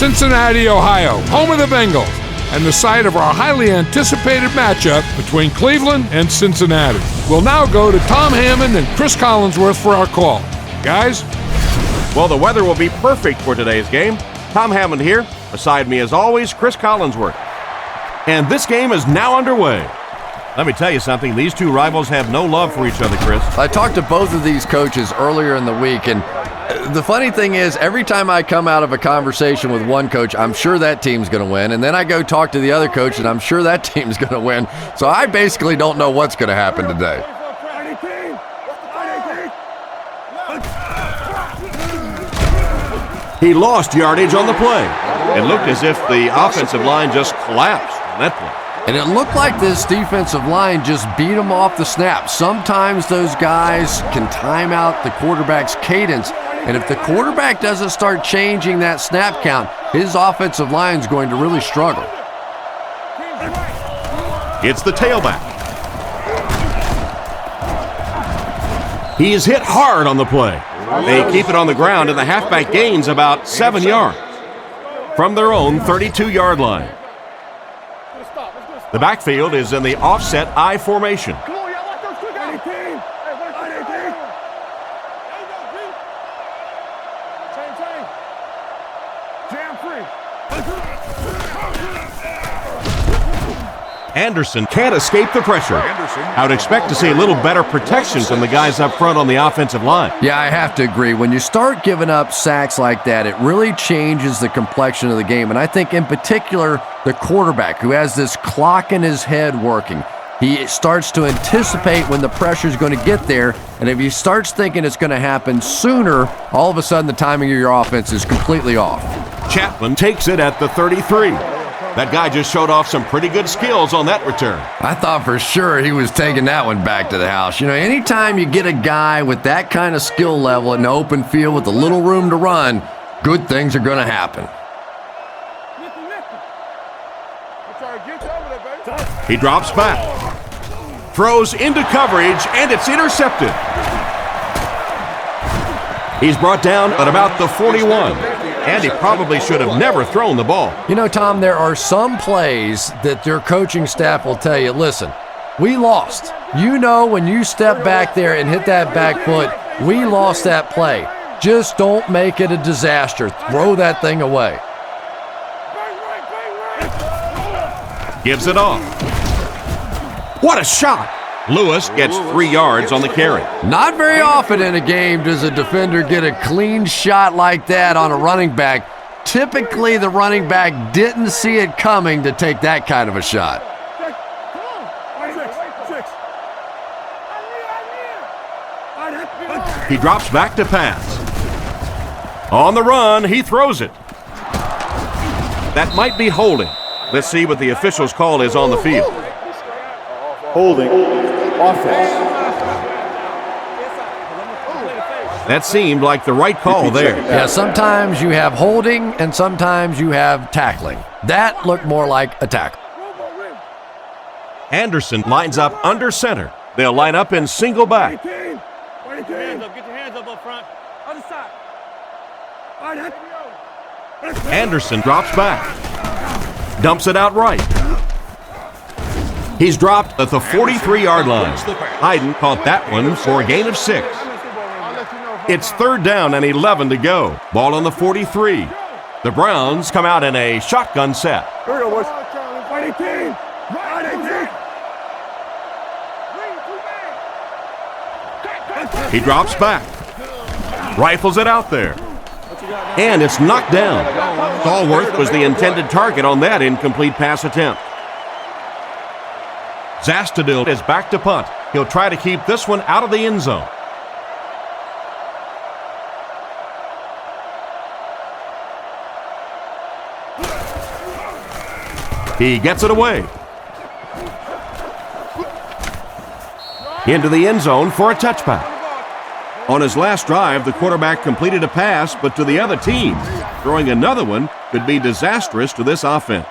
Cincinnati, Ohio, home of the Bengals, and the site of our highly anticipated matchup between Cleveland and Cincinnati. We'll now go to Tom Hammond and Chris Collinsworth for our call. Guys? Well, the weather will be perfect for today's game. Tom Hammond here. Beside me, as always, Chris Collinsworth. And this game is now underway. Let me tell you something. These two rivals have no love for each other, Chris. I talked to both of these coaches earlier in the week, and the funny thing is, every time I come out of a conversation with one coach, I'm sure that team's going to win, and then I go talk to the other coach, and I'm sure that team's going to win. So I basically don't know what's going to happen today. He lost yardage on the play. It looked as if the offensive line just collapsed on that play. And it looked like this defensive line just beat him off the snap. Sometimes those guys can time out the quarterback's cadence, and if the quarterback doesn't start changing that snap count, his offensive line is going to really struggle. It's the tailback. He is hit hard on the play. They keep it on the ground, and the halfback gains about 7 yards from their own 32-yard line. The backfield is in the offset I formation. Anderson can't escape the pressure. I would expect to see a little better protection from the guys up front on the offensive line. Yeah, I have to agree. When you start giving up sacks like that, it really changes the complexion of the game. And I think in particular, the quarterback who has this clock in his head working, he starts to anticipate when the pressure is going to get there. And if he starts thinking it's going to happen sooner, all of a sudden the timing of your offense is completely off. Chapman takes it at the 33. That guy just showed off some pretty good skills on that return. I thought for sure he was taking that one back to the house. You know, anytime you get a guy with that kind of skill level in the open field with a little room to run, good things are going to happen. He drops back, throws into coverage, and it's intercepted. He's brought down at about the 41. And he probably should have never thrown the ball. You know, Tom, there are some plays that their coaching staff will tell you, listen, we lost. You know, when you step back there and hit that back foot, we lost that play. Just don't make it a disaster. Throw that thing away. Gives it off. What a shot! Lewis gets 3 yards on the carry. Not very often in a game does a defender get a clean shot like that on a running back. Typically, the running back didn't see it coming to take that kind of a shot. He drops back to pass. On the run, he throws it. That might be holding. Let's see what the official's call is on the field. Holding. Offense. That seemed like the right call there. Yeah, sometimes you have holding and sometimes you have tackling. That looked more like a tackle. Anderson lines up under center. They'll line up in single back. Get your hands up front. Other side. Anderson drops back. Dumps it out right. He's dropped at the 43-yard line. Hayden caught that one for a gain of 6. It's 3rd down and 11 to go. Ball on the 43. The Browns come out in a shotgun set. Here we go, boys. He drops back. Rifles it out there. And it's knocked down. Stallworth was the intended target on that incomplete pass attempt. Zastudil is back to punt. He'll try to keep this one out of the end zone. He gets it away. Into the end zone for a touchback. On his last drive, the quarterback completed a pass, but to the other team. Throwing another one could be disastrous to this offense.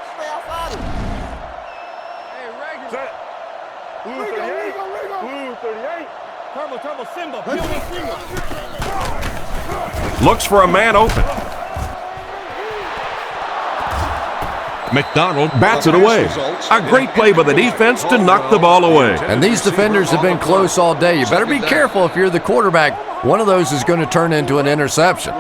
Looks for a man open. McDonald bats it away. A great play by the defense to knock the ball away. And these defenders have been close all day. You better be careful if you're the quarterback. One of those is going to turn into an interception.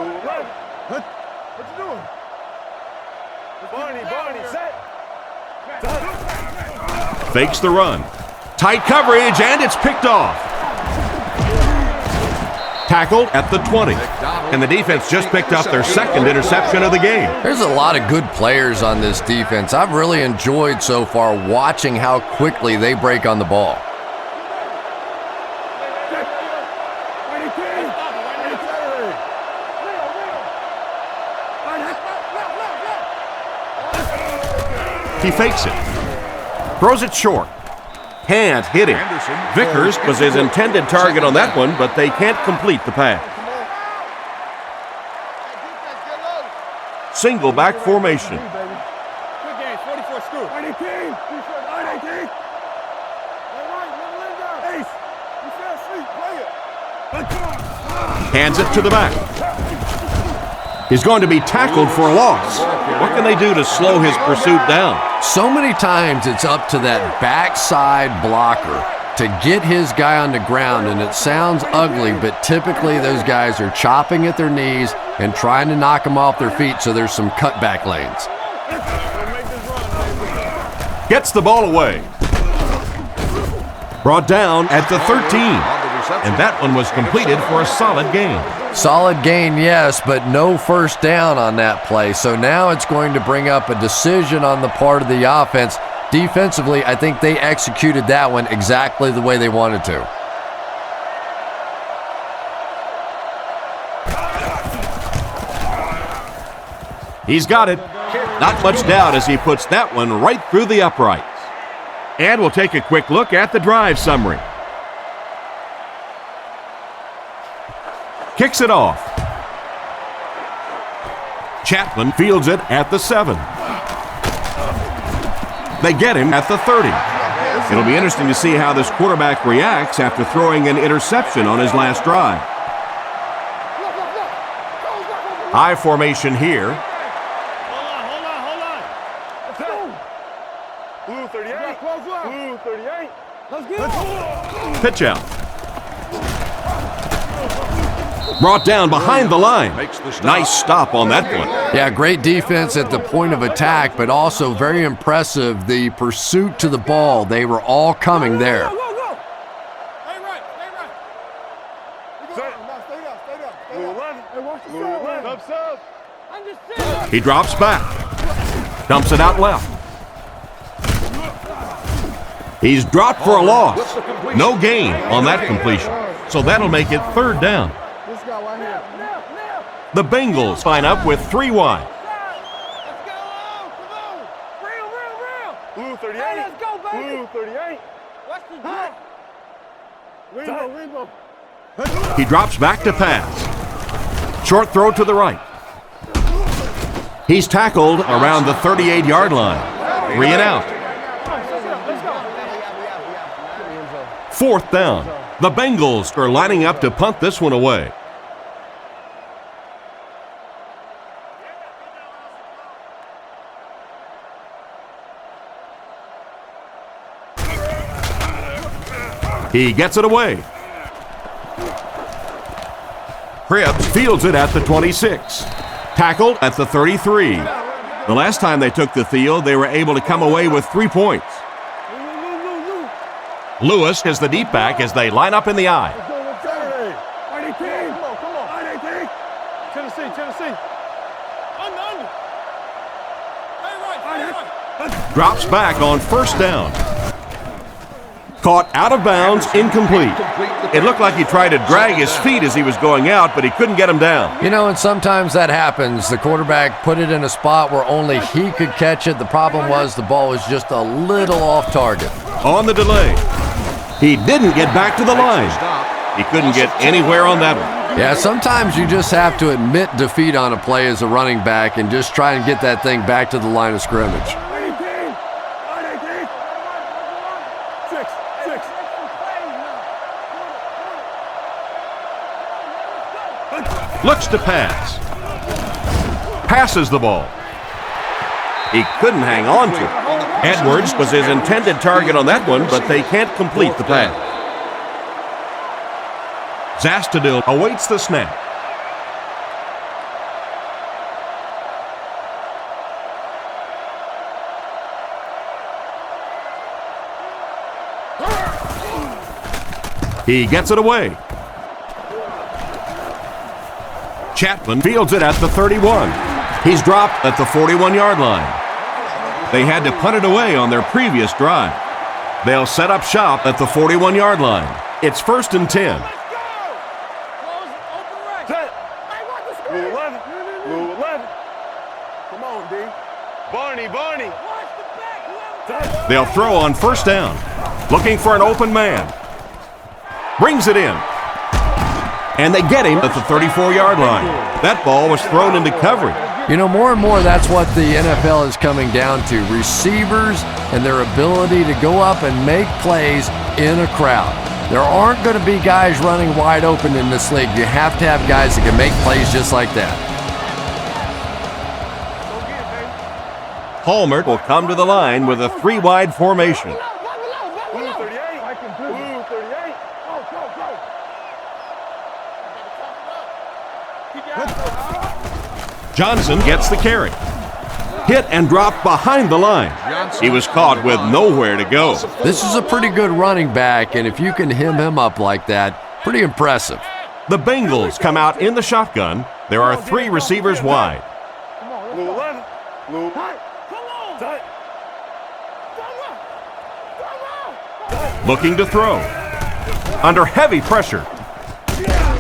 Fakes the run. Tight coverage, and it's picked off. Tackled at the 20. And the defense just picked up their second interception of the game. There's a lot of good players on this defense. I've really enjoyed so far watching how quickly they break on the ball. He fakes it. Throws it short. Can't hit it. Vickers was his intended target on that one, but they can't complete the pass. Single back formation. Hands it to the back. He's going to be tackled for a loss. What can they do to slow his pursuit down? So many times it's up to that backside blocker to get his guy on the ground, and it sounds ugly, but typically those guys are chopping at their knees and trying to knock them off their feet, so there's some cutback lanes. Gets the ball away. Brought down at the 13. And that one was completed for a solid gain. Solid gain, yes, but no first down on that play. So now it's going to bring up a decision on the part of the offense. Defensively, I think they executed that one exactly the way they wanted to. He's got it. Not much doubt as he puts that one right through the uprights. And we'll take a quick look at the drive summary. Kicks it off. Chapman fields it at the 7. They get him at the 30. It'll be interesting to see how this quarterback reacts after throwing an interception on his last drive. High formation here. Blue 38. Blue 38. Let's get Pitch out. Brought down behind the line. Nice stop on that one. Yeah, great defense at the point of attack, but also very impressive the pursuit to the ball. They were all coming there. He drops back. Dumps it out left. He's dropped for a loss. No gain on that completion. So that'll make it third down. The Bengals line up with 3 wide. Blue 38. Let's go, baby. Blue 38. What's the He drops back to pass. Short throw to the right. He's tackled around the 38-yard line. 3 and out. 4th down. The Bengals are lining up to punt this one away. He gets it away. Cripps fields it at the 26. Tackled at the 33. The last time they took the field, they were able to come away with 3 points. Lewis is the deep back as they line up in the I. Tennessee. Drops back on 1st down. Caught out of bounds, incomplete. It looked like he tried to drag his feet as he was going out, but he couldn't get him down. You know, and sometimes that happens. The quarterback put it in a spot where only he could catch it. The problem was the ball was just a little off target. On the delay. He didn't get back to the line. He couldn't get anywhere on that one. Yeah, sometimes you just have to admit defeat on a play as a running back and just try and get that thing back to the line of scrimmage. Looks to pass. Passes the ball. He couldn't hang on to it. Edwards was his intended target on that one, but they can't complete the pass. Zastadil awaits the snap. He gets it away. Chapman fields it at the 31. He's dropped at the 41-yard line. They had to punt it away on their previous drive. They'll set up shop at the 41-yard line. It's 1st and 10. Blue 11. Blue 11. Come on, D. Barney. They'll throw on 1st down. Looking for an open man. Brings it in. And they get him at the 34-yard line. That ball was thrown into coverage. You know, more and more that's what the NFL is coming down to. Receivers and their ability to go up and make plays in a crowd. There aren't going to be guys running wide open in this league. You have to have guys that can make plays just like that. Palmer will come to the line with a 3-wide formation. Blue 38. Blue 38. Johnson gets the carry. Hit and dropped behind the line. He was caught with nowhere to go. This is a pretty good running back, and if you can hem him up like that, pretty impressive. The Bengals come out in the shotgun. There are 3 receivers wide. Blue 11. Blue. Looking to throw. Under heavy pressure.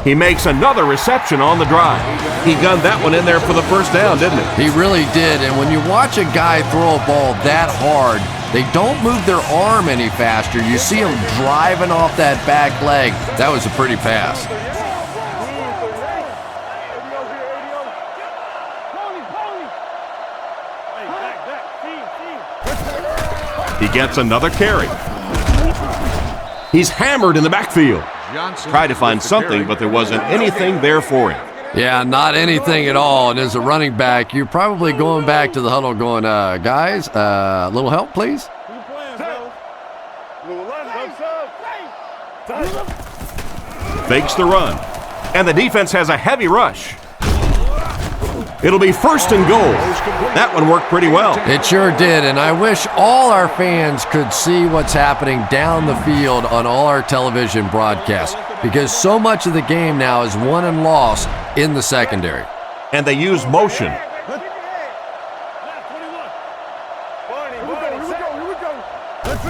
He makes another reception on the drive. He gunned that one in there for the 1st down, didn't he? He really did, and when you watch a guy throw a ball that hard, they don't move their arm any faster. You see him driving off that back leg. That was a pretty pass. He gets another carry. He's hammered in the backfield. Tried to find something, but there wasn't anything there for him. Yeah, not anything at all. And as a running back, you're probably going back to the huddle going, guys, a little help, please? Fakes the run. And the defense has a heavy rush. It'll be 1st and goal. That one worked pretty well. It sure did, and I wish all our fans could see what's happening down the field on all our television broadcasts, because so much of the game now is won and lost in the secondary. And they use motion.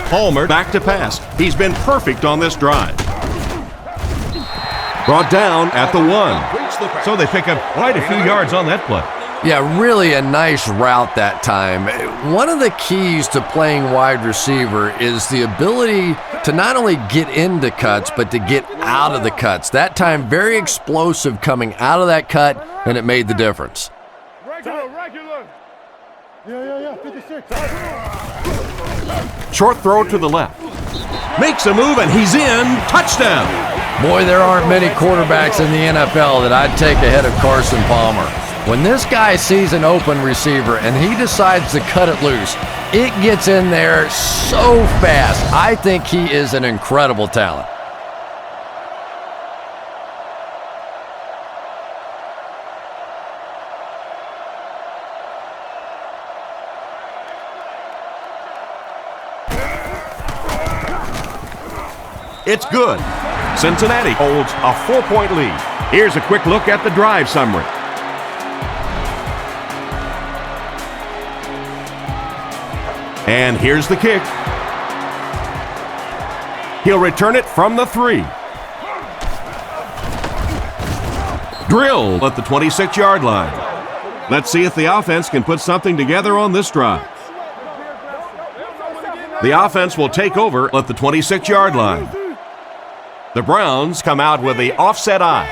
Palmer back to pass. He's been perfect on this drive. Brought down at the 1. So they pick up quite a few yards on that play. Yeah, really a nice route that time. One of the keys to playing wide receiver is the ability to not only get into cuts, but to get out of the cuts. That time, very explosive coming out of that cut, and it made the difference. Regular. Yeah, 56. Short throw to the left. Makes a move, and he's in. Touchdown. Boy, there aren't many quarterbacks in the NFL that I'd take ahead of Carson Palmer. When this guy sees an open receiver and he decides to cut it loose, it gets in there so fast. I think he is an incredible talent. It's good. Cincinnati holds a 4-point lead. Here's a quick look at the drive summary. And here's the kick. He'll return it from the 3. Drilled at the 26-yard line. Let's see if the offense can put something together on this drive. The offense will take over at the 26-yard line. The Browns come out with the offset eye.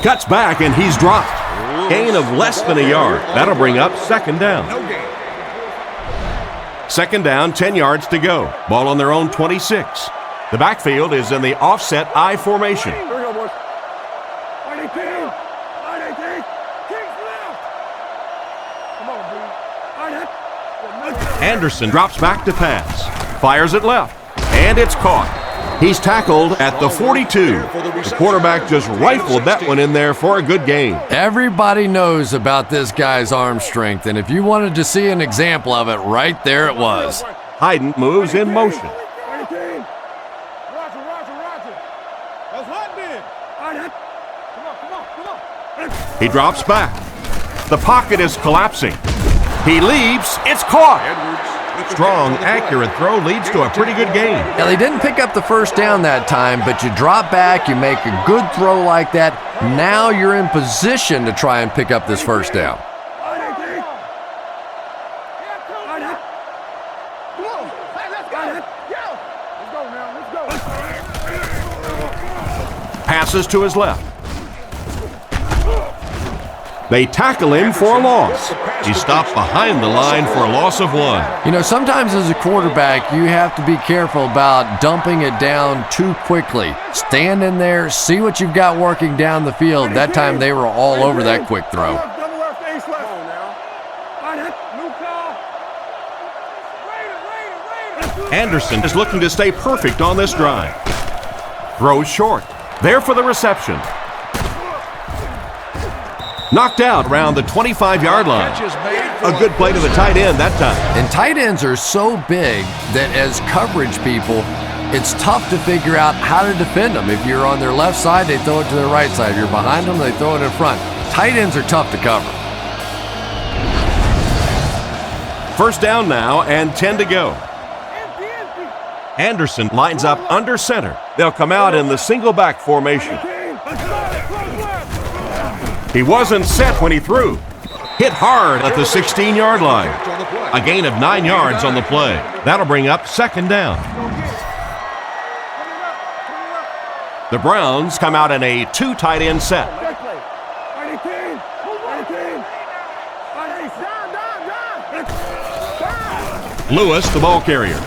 Cuts back and he's dropped. Gain of less than a yard. That'll bring up 2nd down. 2nd down, 10 yards to go. Ball on their own 26. The backfield is in the offset I formation. Here we go, boys. Line 18. Line 18. Kicks left. Come on, dude. Anderson drops back to pass. Fires it left. And it's caught. He's tackled at the 42. The quarterback just rifled that one in there for a good gain. Everybody knows about this guy's arm strength, and if you wanted to see an example of it, right there it was. Hayden moves in motion. Roger. That's hot, then. Come on. He drops back. The pocket is collapsing. He leaps. It's caught. Strong, accurate throw leads to a pretty good gain. Now, they didn't pick up the first down that time, but you drop back, you make a good throw like that. Now you're in position to try and pick up this first down. Passes to his left. They tackle him for a loss. He stopped behind the line for a loss of 1. You know, sometimes as a quarterback, you have to be careful about dumping it down too quickly. Stand in there, see what you've got working down the field. That time they were all over that quick throw. Double left, ace left. Anderson is looking to stay perfect on this drive. Throws short. There for the reception. Knocked out around the 25-yard line. A good play to the tight end that time. And tight ends are so big that as coverage people, it's tough to figure out how to defend them. If you're on their left side, they throw it to their right side. If you're behind them, they throw it in front. Tight ends are tough to cover. First down now and 10 to go. Anderson lines up under center. They'll come out in the single back formation. He wasn't set when he threw. Hit hard at the 16-yard line. A gain of 9 yards on the play. That'll bring up second down. The Browns come out in a 2 tight end set. Lewis, the ball carrier.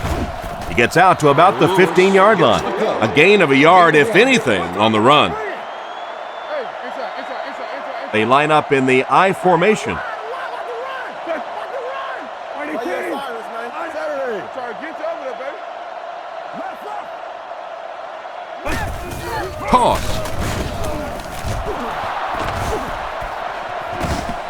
He gets out to about the 15-yard line. A gain of a yard, if anything, on the run. They line up in the I formation. Toss.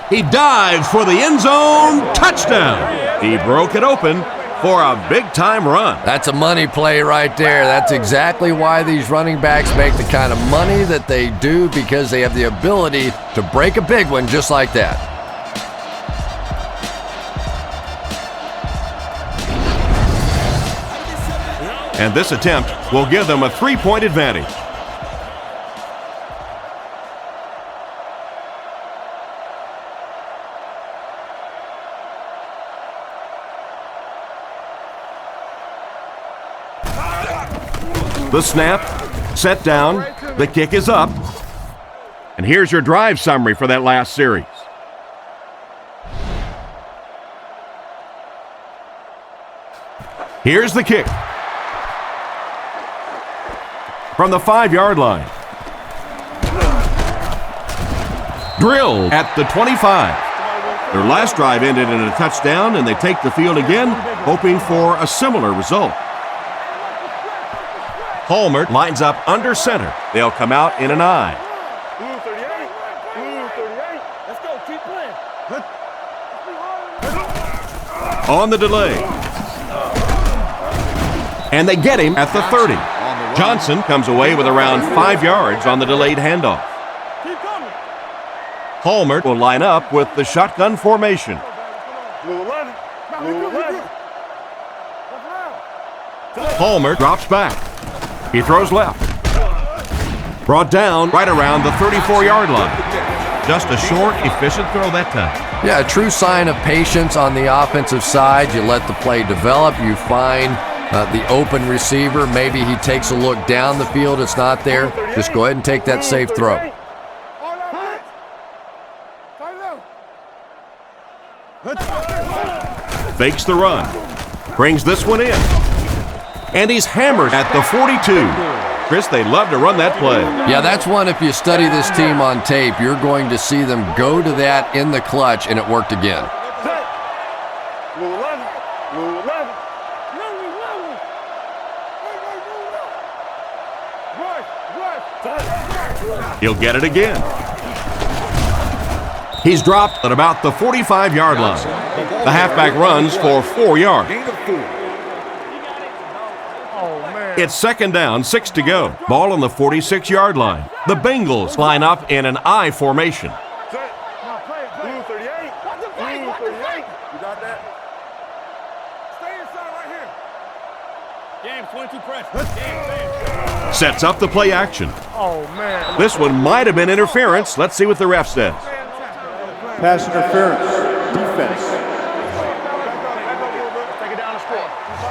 He dives for the end zone. Touchdown. He broke it open for a big-time run. That's a money play right there. That's exactly why these running backs make the kind of money that they do, because they have the ability to break a big one just like that. And this attempt will give them a 3-point advantage. The snap, set down, the kick is up. And here's your drive summary for that last series. Here's the kick. From the 5-yard line. Drilled at the 25. Their last drive ended in a touchdown, and they take the field again, hoping for a similar result. Palmer lines up under center. They'll come out in an I. Blue 38. Blue 38. Let's go. Keep playing. On the delay. And they get him at the 30. Johnson comes away with around 5 yards on the delayed handoff. Keep coming. Palmer will line up with the shotgun formation. Blue 11. Blue 11. Palmer drops back. He throws left. Brought down right around the 34-yard line. Just a short, efficient throw that time. Yeah, a true sign of patience on the offensive side. You let the play develop. You find the open receiver. Maybe he takes a look down the field. It's not there. Just go ahead and take that safe throw. Fakes the run. Brings this one in. And he's hammered at the 42. Chris, they love to run that play. Yeah, that's one, if you study this team on tape, you're going to see them go to that in the clutch, and it worked again. Blue 11. Blue 11. He'll get it again. He's dropped at about the 45-yard line. The halfback runs for 4 yards. It's second down, 6 to go. Ball on the 46-yard line. The Bengals line up in an I formation. Blue 38. Blue 38. You got that? Stay inside right here. James, 22 press. Sets up the play action. Oh, man. This one might have been interference. Let's see what the ref says. Pass interference. Defense.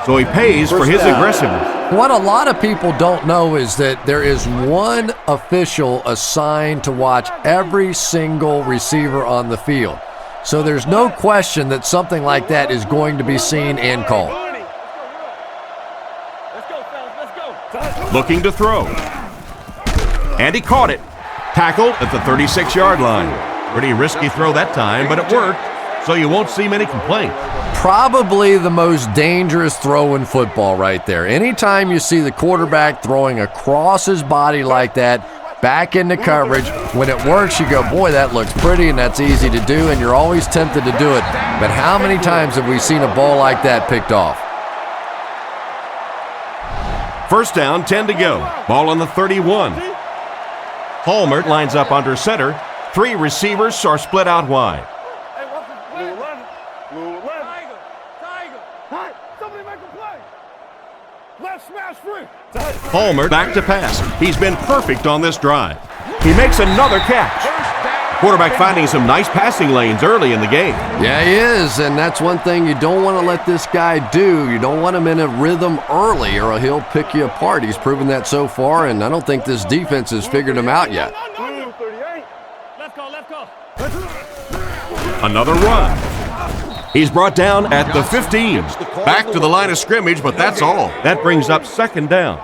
So he pays for his aggressiveness. What a lot of people don't know is that there is one official assigned to watch every single receiver on the field. So there's no question that something like that is going to be seen and called. Looking to throw. And he caught it. Tackled at the 36-yard line. Pretty risky throw that time, but it worked, so you won't see many complaints. Probably the most dangerous throw in football right there. Anytime you see the quarterback throwing across his body like that, back into coverage, when it works, you go, boy, that looks pretty and that's easy to do, and you're always tempted to do it. But how many times have we seen a ball like that picked off? First down, 10 to go. Ball on the 31. Hallmark lines up under center. 3 receivers are split out wide. Blue 11. Blue 11. Tiger. Hey, somebody make a play. Left smash free. Hallmark back to pass. He's been perfect on this drive. He makes another catch. Quarterback finding some nice passing lanes early in the game. Yeah, he is, and that's one thing you don't want to let this guy do. You don't want him in a rhythm early, or he'll pick you apart. He's proven that so far, and I don't think this defense has figured him out yet. Blue 38. Left go. Another run. He's brought down at the 15. Back to the line of scrimmage, but that's all. That brings up second down.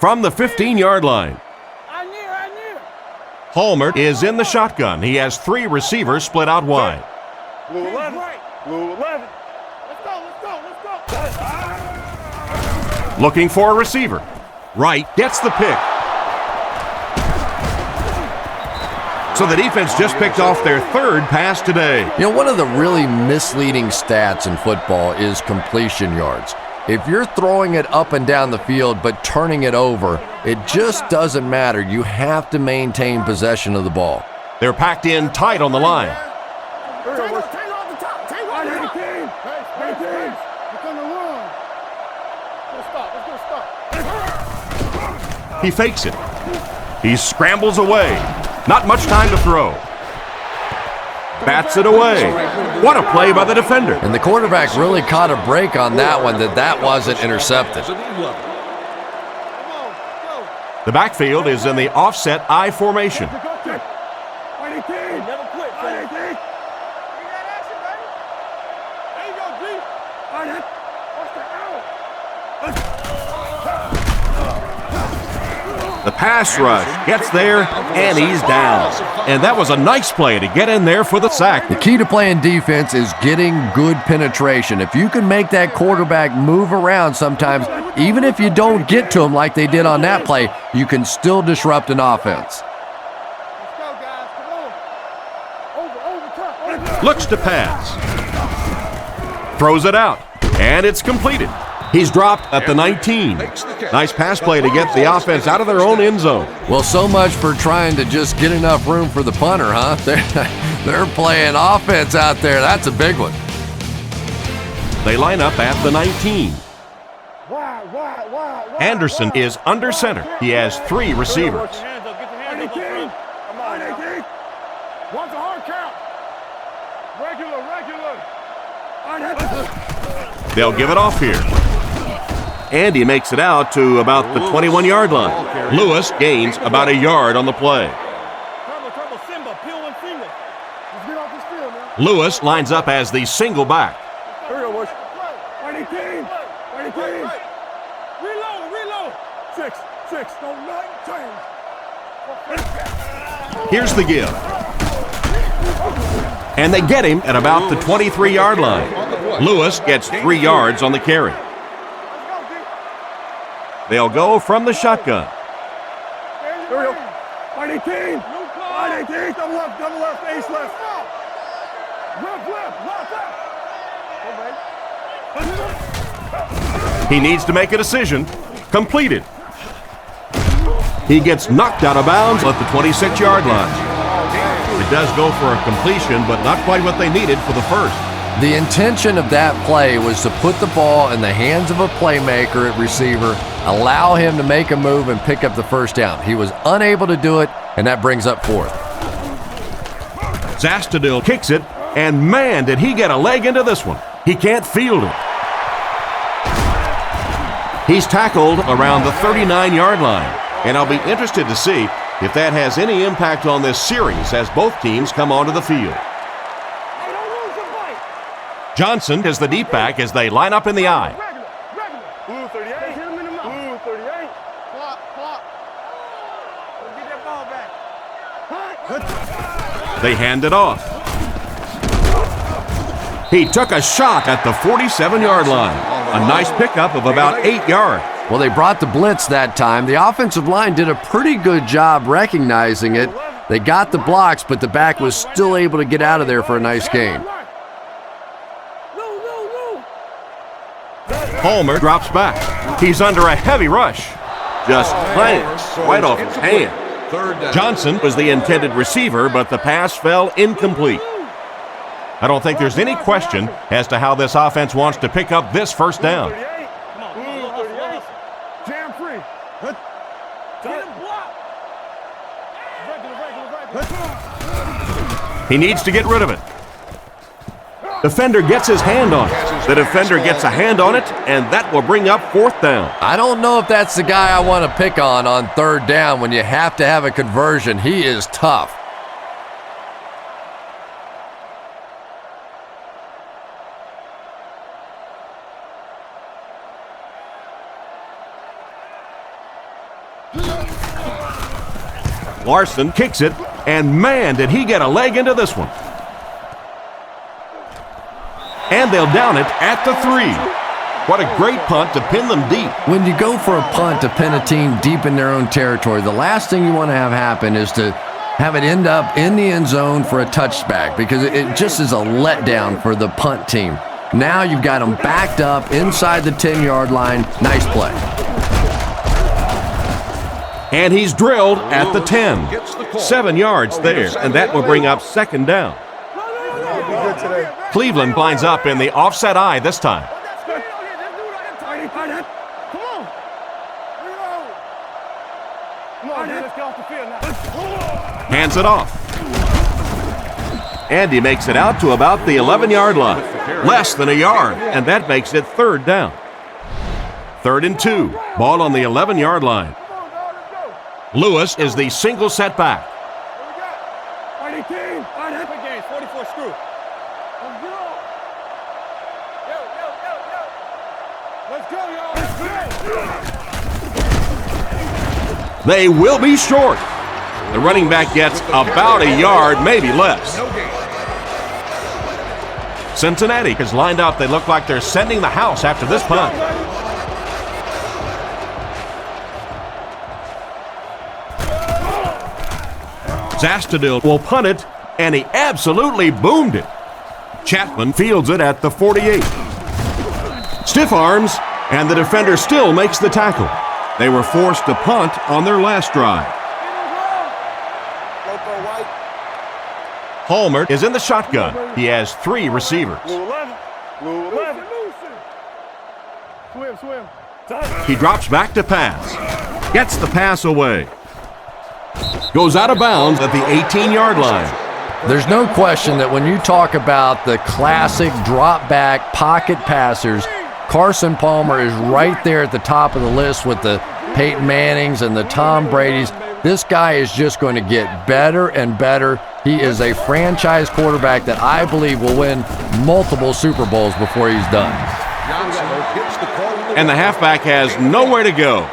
From the 15-yard line. I knew. Hallmark is in the shotgun. He has 3 receivers split out wide. Blue 11. Blue 11. Let's go. Looking for a receiver. Wright gets the pick. So the defense just picked off their 3rd pass today. You know, one of the really misleading stats in football is completion yards. If you're throwing it up and down the field but turning it over, it just doesn't matter. You have to maintain possession of the ball. They're packed in tight on the line. He fakes it. He scrambles away. Not much time to throw. Bats it away. What a play by the defender. And the quarterback really caught a break on that one, that wasn't intercepted. The backfield is in the offset I formation. The pass rush gets there, and he's down. And that was a nice play to get in there for the sack. The key to playing defense is getting good penetration. If you can make that quarterback move around sometimes, even if you don't get to him like they did on that play, you can still disrupt an offense. Looks to pass. Throws it out, and it's completed. He's dropped at the 19. Nice pass play to get the offense out of their own end zone. Well, so much for trying to just get enough room for the punter, huh? They're playing offense out there. That's a big one. They line up at the 19. Anderson is under center. He has 3 receivers. What's a hard count? Regular. They'll give it off here. And he makes it out to about the 21-yard line. Lewis gains about a yard on the play. Lewis lines up as the single back. Reload. 6. Don't nothing change. Here's the give. And they get him at about the 23-yard line. Lewis gets 3 yards on the carry. They'll go from the shotgun. Here we go. 18. 18. Double left. Ace left. He needs to make a decision. Completed. He gets knocked out of bounds at the 26-yard line. It does go for a completion, but not quite what they needed for the first. The intention of that play was to put the ball in the hands of a playmaker at receiver, allow him to make a move and pick up the first down. He was unable to do it, and that brings up fourth. Zastudil kicks it, and man, did he get a leg into this one. He can't field it. He's tackled around the 39-yard line, and I'll be interested to see if that has any impact on this series as both teams come onto the field. Johnson is the deep back as they line up in the I. Blue 38. Blue 38. Clock. Get that ball back. They hand it off. He took a shot at the 47-yard line. A nice pickup of about 8 yards. Well, they brought the blitz that time. The offensive line did a pretty good job recognizing it. They got the blocks, but the back was still able to get out of there for a nice gain. Palmer drops back. He's under a heavy rush. Just clanks right off his hand. Johnson was the intended receiver, but the pass fell incomplete. I don't think there's any question as to how this offense wants to pick up this first down. Jam free. He needs to get rid of it. Defender gets his hand on it. The defender gets a hand on it, and that will bring up fourth down. I don't know if that's the guy I want to pick on third down when you have to have a conversion. He is tough. Larson kicks it, and man, did he get a leg into this one. And they'll down it at the 3. What a great punt to pin them deep. When you go for a punt to pin a team deep in their own territory, the last thing you want to have happen is to have it end up in the end zone for a touchback, because it just is a letdown for the punt team. Now you've got them backed up inside the 10-yard line. Nice play. And he's drilled at the 10. 7 yards there, and that will bring up second down. Cleveland lines up in the offset I this time. Hands it off. And he makes it out to about the 11-yard line. Less than a yard, and that makes it third down. 3rd and 2. Ball on the 11-yard line. Lewis is the single setback. They will be short. The running back gets about a yard, maybe less. Cincinnati is lined up. They look like they're sending the house after this punt. Zastudil will punt it, and he absolutely boomed it. Chapman fields it at the 48. Stiff arms, and the defender still makes the tackle. They were forced to punt on their last drive. Palmer is in the shotgun. He has 3 receivers. He drops back to pass. Gets the pass away. Goes out of bounds at the 18-yard line. There's no question that when you talk about the classic drop-back pocket passers, Carson Palmer is right there at the top of the list with the Peyton Mannings and the Tom Bradys. This guy is just going to get better and better. He is a franchise quarterback that I believe will win multiple Super Bowls before he's done. Johnson hits the corner. and the halfback has nowhere to go.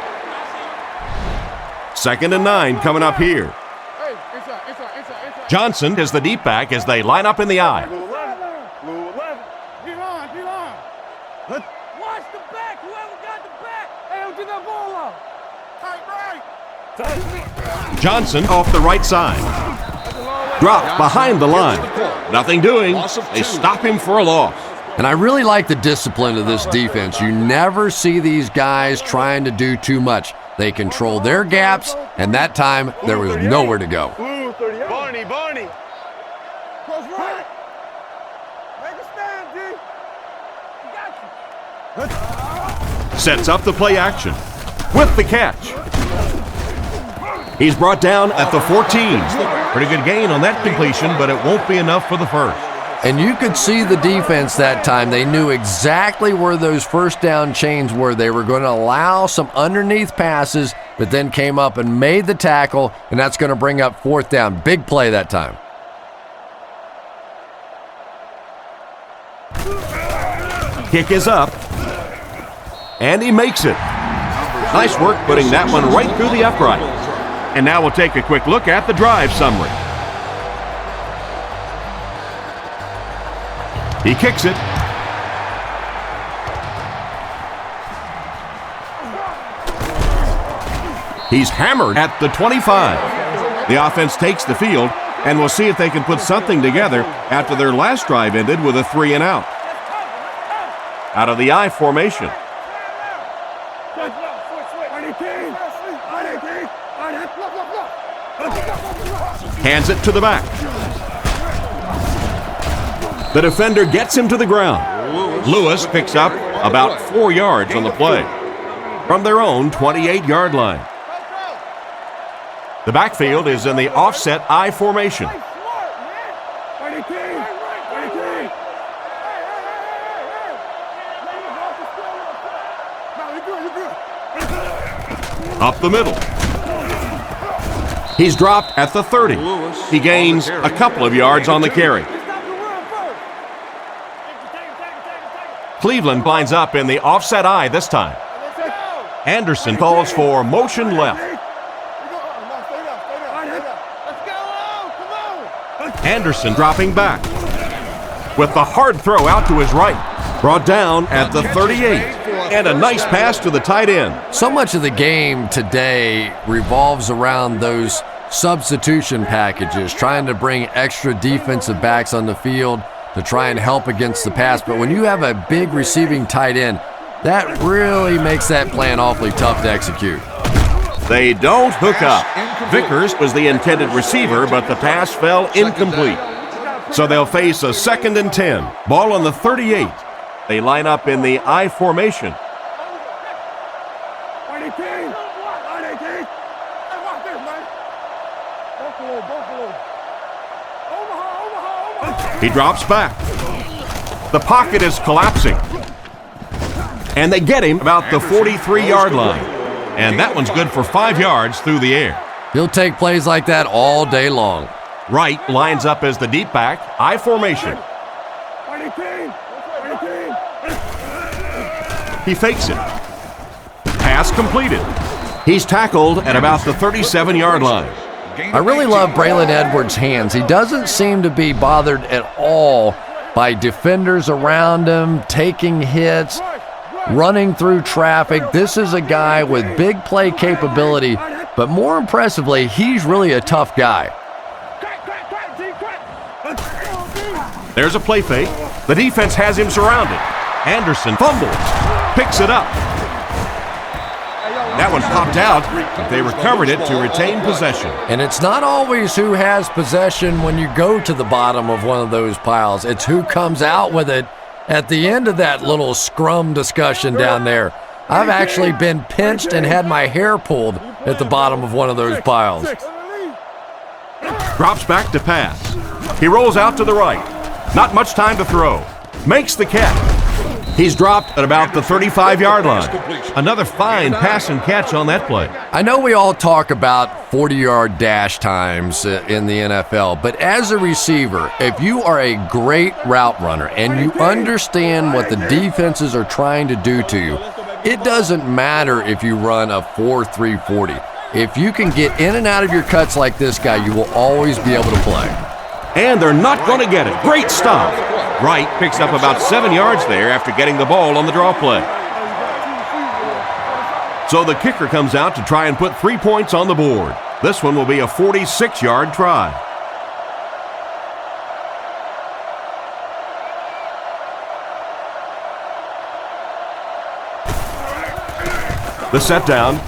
2nd and 9 coming up here. Johnson is the deep back as they line up in the I. Blue 11. D-line. Watch the back. Whoever got the back. Hey, don't get that ball out. Tight right. Johnson off the right side. Dropped behind the line. Nothing doing. They stop him for a loss. And I really like the discipline of this defense. You never see these guys trying to do too much. They control their gaps, and that time there was nowhere to go. Blue 38. Barney. Close right. Make a stand, D. Got you. Sets up the play action with the catch. He's brought down at the 14. Pretty good gain on that completion, but it won't be enough for the first. And you could see the defense that time. They knew exactly where those first down chains were. They were going to allow some underneath passes, but then came up and made the tackle, and that's going to bring up 4th down. Big play that time. Kick is up, and he makes it. Nice work putting that one right through the upright. And now we'll take a quick look at the drive summary. He kicks it. He's hammered at the 25. The offense takes the field, and we'll see if they can put something together after their last drive ended with a 3 and out. Out of the I formation. Hands it to the back. The defender gets him to the ground. Lewis picks up about 4 yards on the play from their own 28-yard line. The backfield is in the offset I formation. Up the middle. He's dropped at the 30. He gains a couple of yards on the carry. Cleveland lines up in the offset I this time. Anderson calls for motion left. Anderson dropping back with the hard throw out to his right. Brought down at the 38. And a nice pass to the tight end. So much of the game today revolves around those substitution packages, trying to bring extra defensive backs on the field to try and help against the pass. But when you have a big receiving tight end, that really makes that plan awfully tough to execute. They don't hook up. Vickers was the intended receiver, but the pass fell incomplete. So they'll face a 2nd and 10. Ball on the 38. They line up in the I formation. He drops back. The pocket is collapsing. And they get him about the 43-yard line. And that one's good for 5 yards through the air. He'll take plays like that all day long. Wright lines up as the deep back, I formation. He fakes it. Pass completed. He's tackled at about the 37-yard line. I really love Braylon Edwards' hands. He doesn't seem to be bothered at all by defenders around him, taking hits, running through traffic. This is a guy with big play capability, but more impressively, he's really a tough guy. There's a play fake. The defense has him surrounded. Anderson fumbles, picks it up. That one popped out, but they recovered it to retain possession. And it's not always who has possession when you go to the bottom of one of those piles. It's who comes out with it at the end of that little scrum discussion down there. I've actually been pinched and had my hair pulled at the bottom of one of those piles. Drops back to pass. He rolls out to the right. Not much time to throw. Makes the catch. He's dropped at about the 35-yard line. Another fine pass and catch on that play. I know we all talk about 40-yard dash times in the NFL, but as a receiver, if you are a great route runner and you understand what the defenses are trying to do to you, It doesn't matter if you run a 4.340. If you can get in and out of your cuts like this guy, you will always be able to play. And they're not going to get it. Great stop. Wright picks up about 7 yards there after getting the ball on the draw play. So the kicker comes out to try and put 3 points on the board. This one will be a 46-yard try. The set down.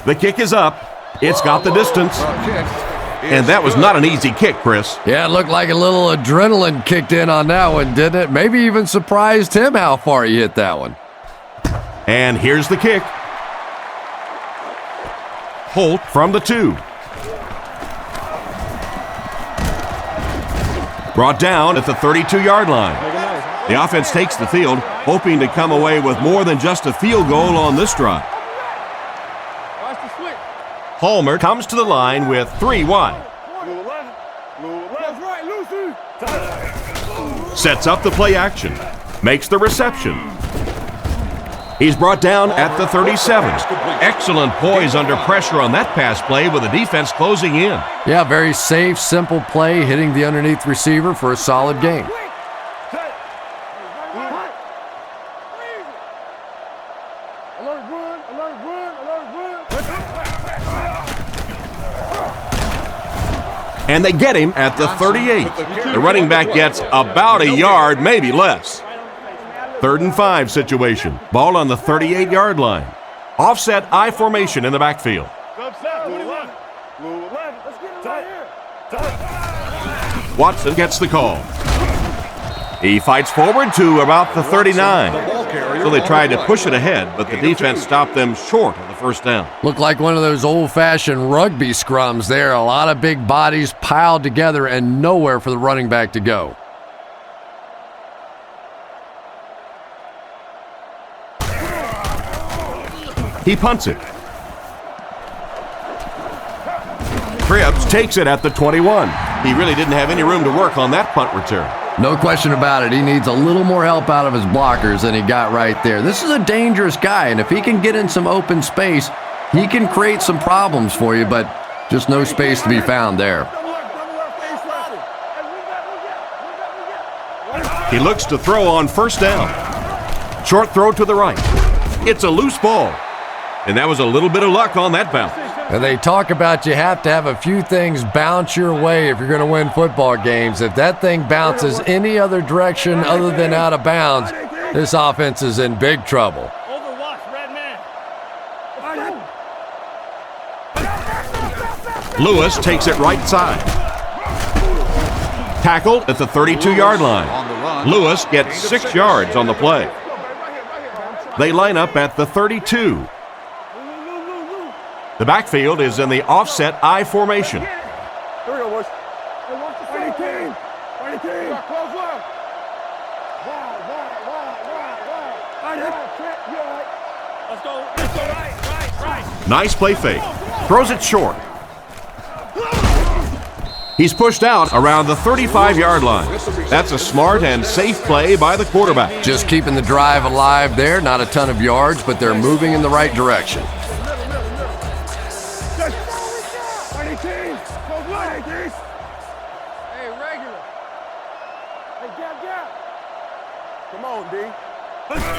The kick is up. It's got the distance. And that was not an easy kick, Chris. Yeah, it looked like a little adrenaline kicked in on that one, didn't it? Maybe even surprised him how far he hit that one. And here's the kick. Holt from the 2. Brought down at the 32-yard line. The offense takes the field, hoping to come away with more than just a field goal on this drive. Palmer comes to the line with 3 wide. Sets up the play action. Makes the reception. He's brought down at the 37. Excellent poise under pressure on that pass play with the defense closing in. Yeah, very safe, simple play, hitting the underneath receiver for a solid game. And they get him at the 38. The running back gets about a yard, maybe less. 3rd and 5 situation. Ball on the 38-yard line. Offset I formation in the backfield. Watson gets the call. He fights forward to about the 39. So they tried to push it ahead, but the defense stopped them short of the first down. Looked like one of those old-fashioned rugby scrums there. A lot of big bodies piled together and nowhere for the running back to go. He punts it. Cribbs takes it at the 21. He really didn't have any room to work on that punt return. No question about it. He needs a little more help out of his blockers than he got right there. This is a dangerous guy, and if he can get in some open space, he can create some problems for you, but just no space to be found there. He looks to throw on first down. Short throw to the right. It's a loose ball. And that was a little bit of luck on that bounce. And they talk about you have to have a few things bounce your way if you're going to win football games. If that thing bounces any other direction other than out of bounds, this offense is in big trouble. Lewis takes it right side. Tackled at the 32-yard line. Lewis gets 6 yards on the play. They line up at the 32. The backfield is in the offset I formation. Here we go, boys. Nice play fake. Throws it short. He's pushed out around the 35-yard line. That's a smart and safe play by the quarterback. Just keeping the drive alive there. Not a ton of yards, but they're moving in the right direction.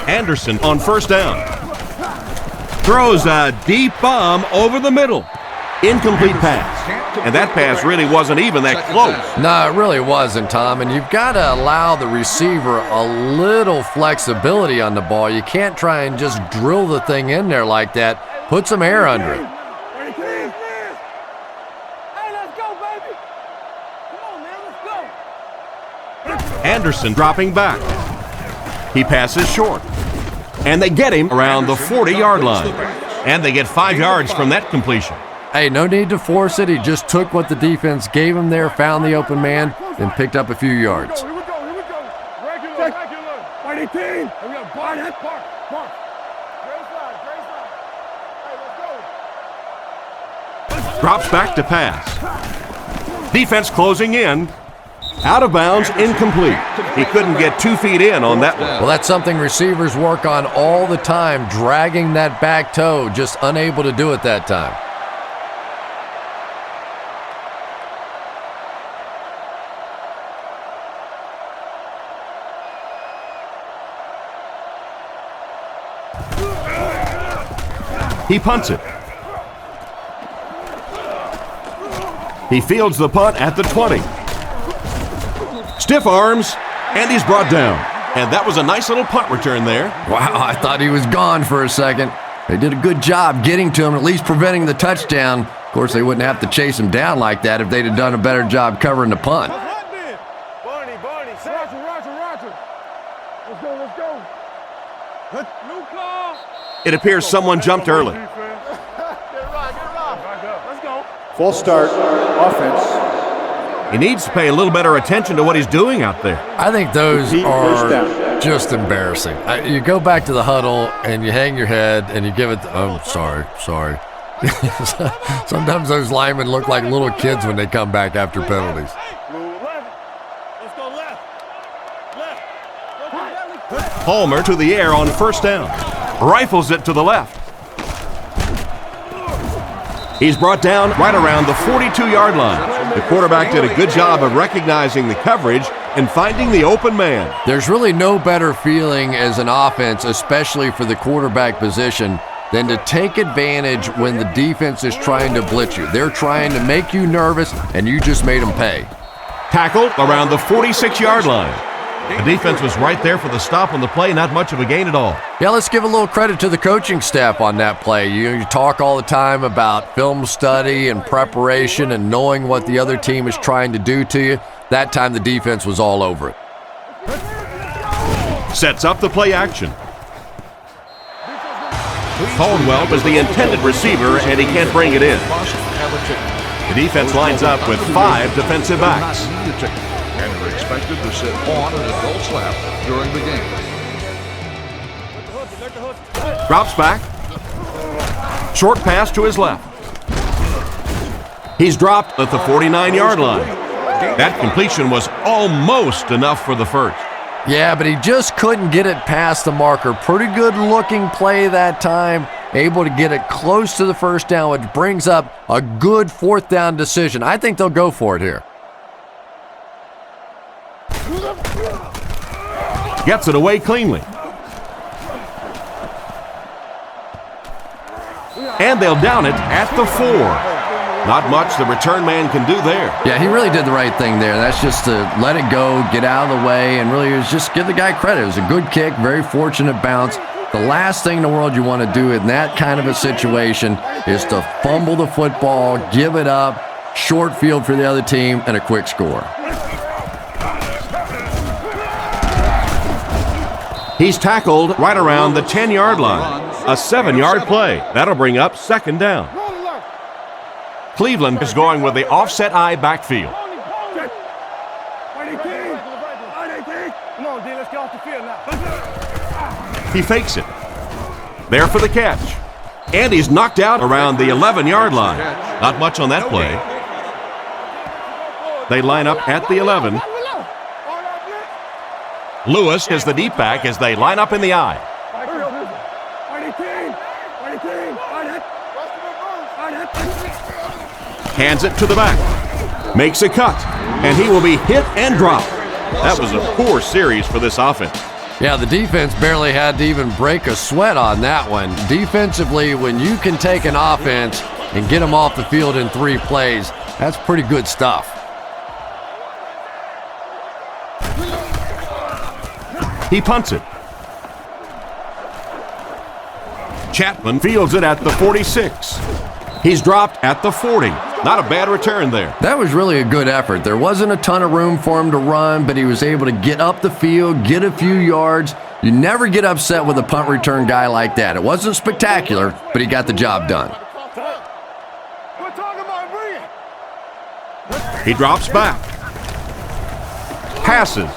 Anderson on first down. Throws a deep bomb over the middle. Incomplete pass. And that pass really wasn't even that close. No, it really wasn't, Tom. And you've got to allow the receiver a little flexibility on the ball. You can't try and just drill the thing in there like that. Put some air under it. Anderson dropping back. He passes short. And they get him around the 40-yard line. And they get 5 yards from that completion. Hey, no need to force it. He just took what the defense gave him there, found the open man, and picked up a few yards. Here we go. Regular. Fighting team. And we got Park. Drops back to pass. Defense closing in. Out of bounds, incomplete. He couldn't get 2 feet in on that one. Well, that's something receivers work on all the time, dragging that back toe, just unable to do it that time. He punts it. He fields the punt at the 20. Stiff arms, and he's brought down. And that was a nice little punt return there. Wow, I thought he was gone for a second. They did a good job getting to him, at least preventing the touchdown. Of course, they wouldn't have to chase him down like that if they'd have done a better job covering the punt. Barney, Roger. Let's go. New call. It appears someone jumped early. Get right. Let's go. False start. Offense. He needs to pay a little better attention to what he's doing out there. I think those First are down. just embarrassing. You go back to the huddle and you hang your head and you give it, sorry. Sometimes those linemen look like little kids when they come back after penalties. Let's go left. Palmer to the air on first down. Rifles it to the left. He's brought down right around the 42-yard line. The quarterback did a good job of recognizing the coverage and finding the open man. There's really no better feeling as an offense, especially for the quarterback position, than to take advantage when the defense is trying to blitz you. They're trying to make you nervous, and you just made them pay. Tackled around the 46-yard line. The defense was right there for the stop on the play, not much of a gain at all. Yeah, let's give a little credit to the coaching staff on that play. You talk all the time about film study and preparation and knowing what the other team is trying to do to you. That time the defense was all over it. Sets up the play action. Caldwell was the intended receiver, and he can't bring it in. The defense lines up with 5 defensive backs. And are expected to sit on an adult's lap during the game. Drops back. Short pass to his left. He's dropped at the 49-yard line. That completion was almost enough for the first. Yeah, but he just couldn't get it past the marker. Pretty good looking play that time. Able to get it close to the first down, which brings up a good fourth down decision. I think they'll go for it here. Gets it away cleanly. And they'll down it at the 4. Not much the return man can do there. Yeah, he really did the right thing there. That's just to let it go, get out of the way, and really just give the guy credit. It was a good kick, very fortunate bounce. The last thing in the world you want to do in that kind of a situation is to fumble the football, give it up, short field for the other team, and a quick score. He's tackled right around the 10-yard line. A 7-yard play. That'll bring up second down. Cleveland is going with the offset eye backfield. He fakes it. There for the catch. And he's knocked out around the 11-yard line. Not much on that play. They line up at the 11. Lewis is the deep back as they line up in the eye. Hands it to the back. Makes a cut. And he will be hit and dropped. That was a poor series for this offense. Yeah, the defense barely had to even break a sweat on that one. Defensively, when you can take an offense and get them off the field in 3 plays, that's pretty good stuff. He punts it. Chapman fields it at the 46. He's dropped at the 40. Not a bad return there. That was really a good effort. There wasn't a ton of room for him to run, but he was able to get up the field, get a few yards. You never get upset with a punt return guy like that. It wasn't spectacular, but he got the job done. He drops back. Passes.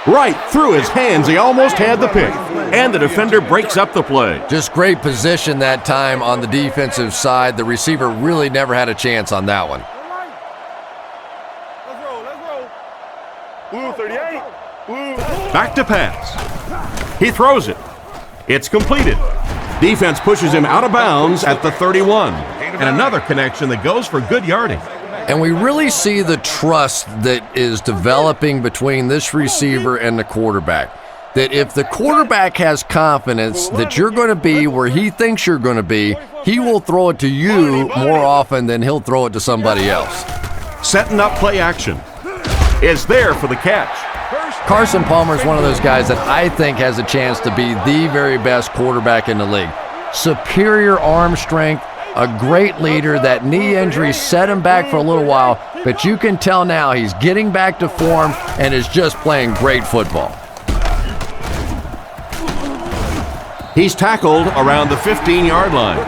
Right through his hands. He almost had the pick. And the defender breaks up the play. Just great position that time on the defensive side. The receiver really never had a chance on that one. Let's roll. Back to pass. He throws it. It's completed. Defense pushes him out of bounds at the 31. And another connection that goes for good yardage. And we really see the trust that is developing between this receiver and the quarterback. That if the quarterback has confidence that you're going to be where he thinks you're going to be, he will throw it to you more often than he'll throw it to somebody else. Setting up play action. Is there for the catch. Carson Palmer is one of those guys that I think has a chance to be the very best quarterback in the league. Superior arm strength, a great leader. That knee injury set him back for a little while, but you can tell now he's getting back to form and is just playing great football. He's tackled around the 15-yard line.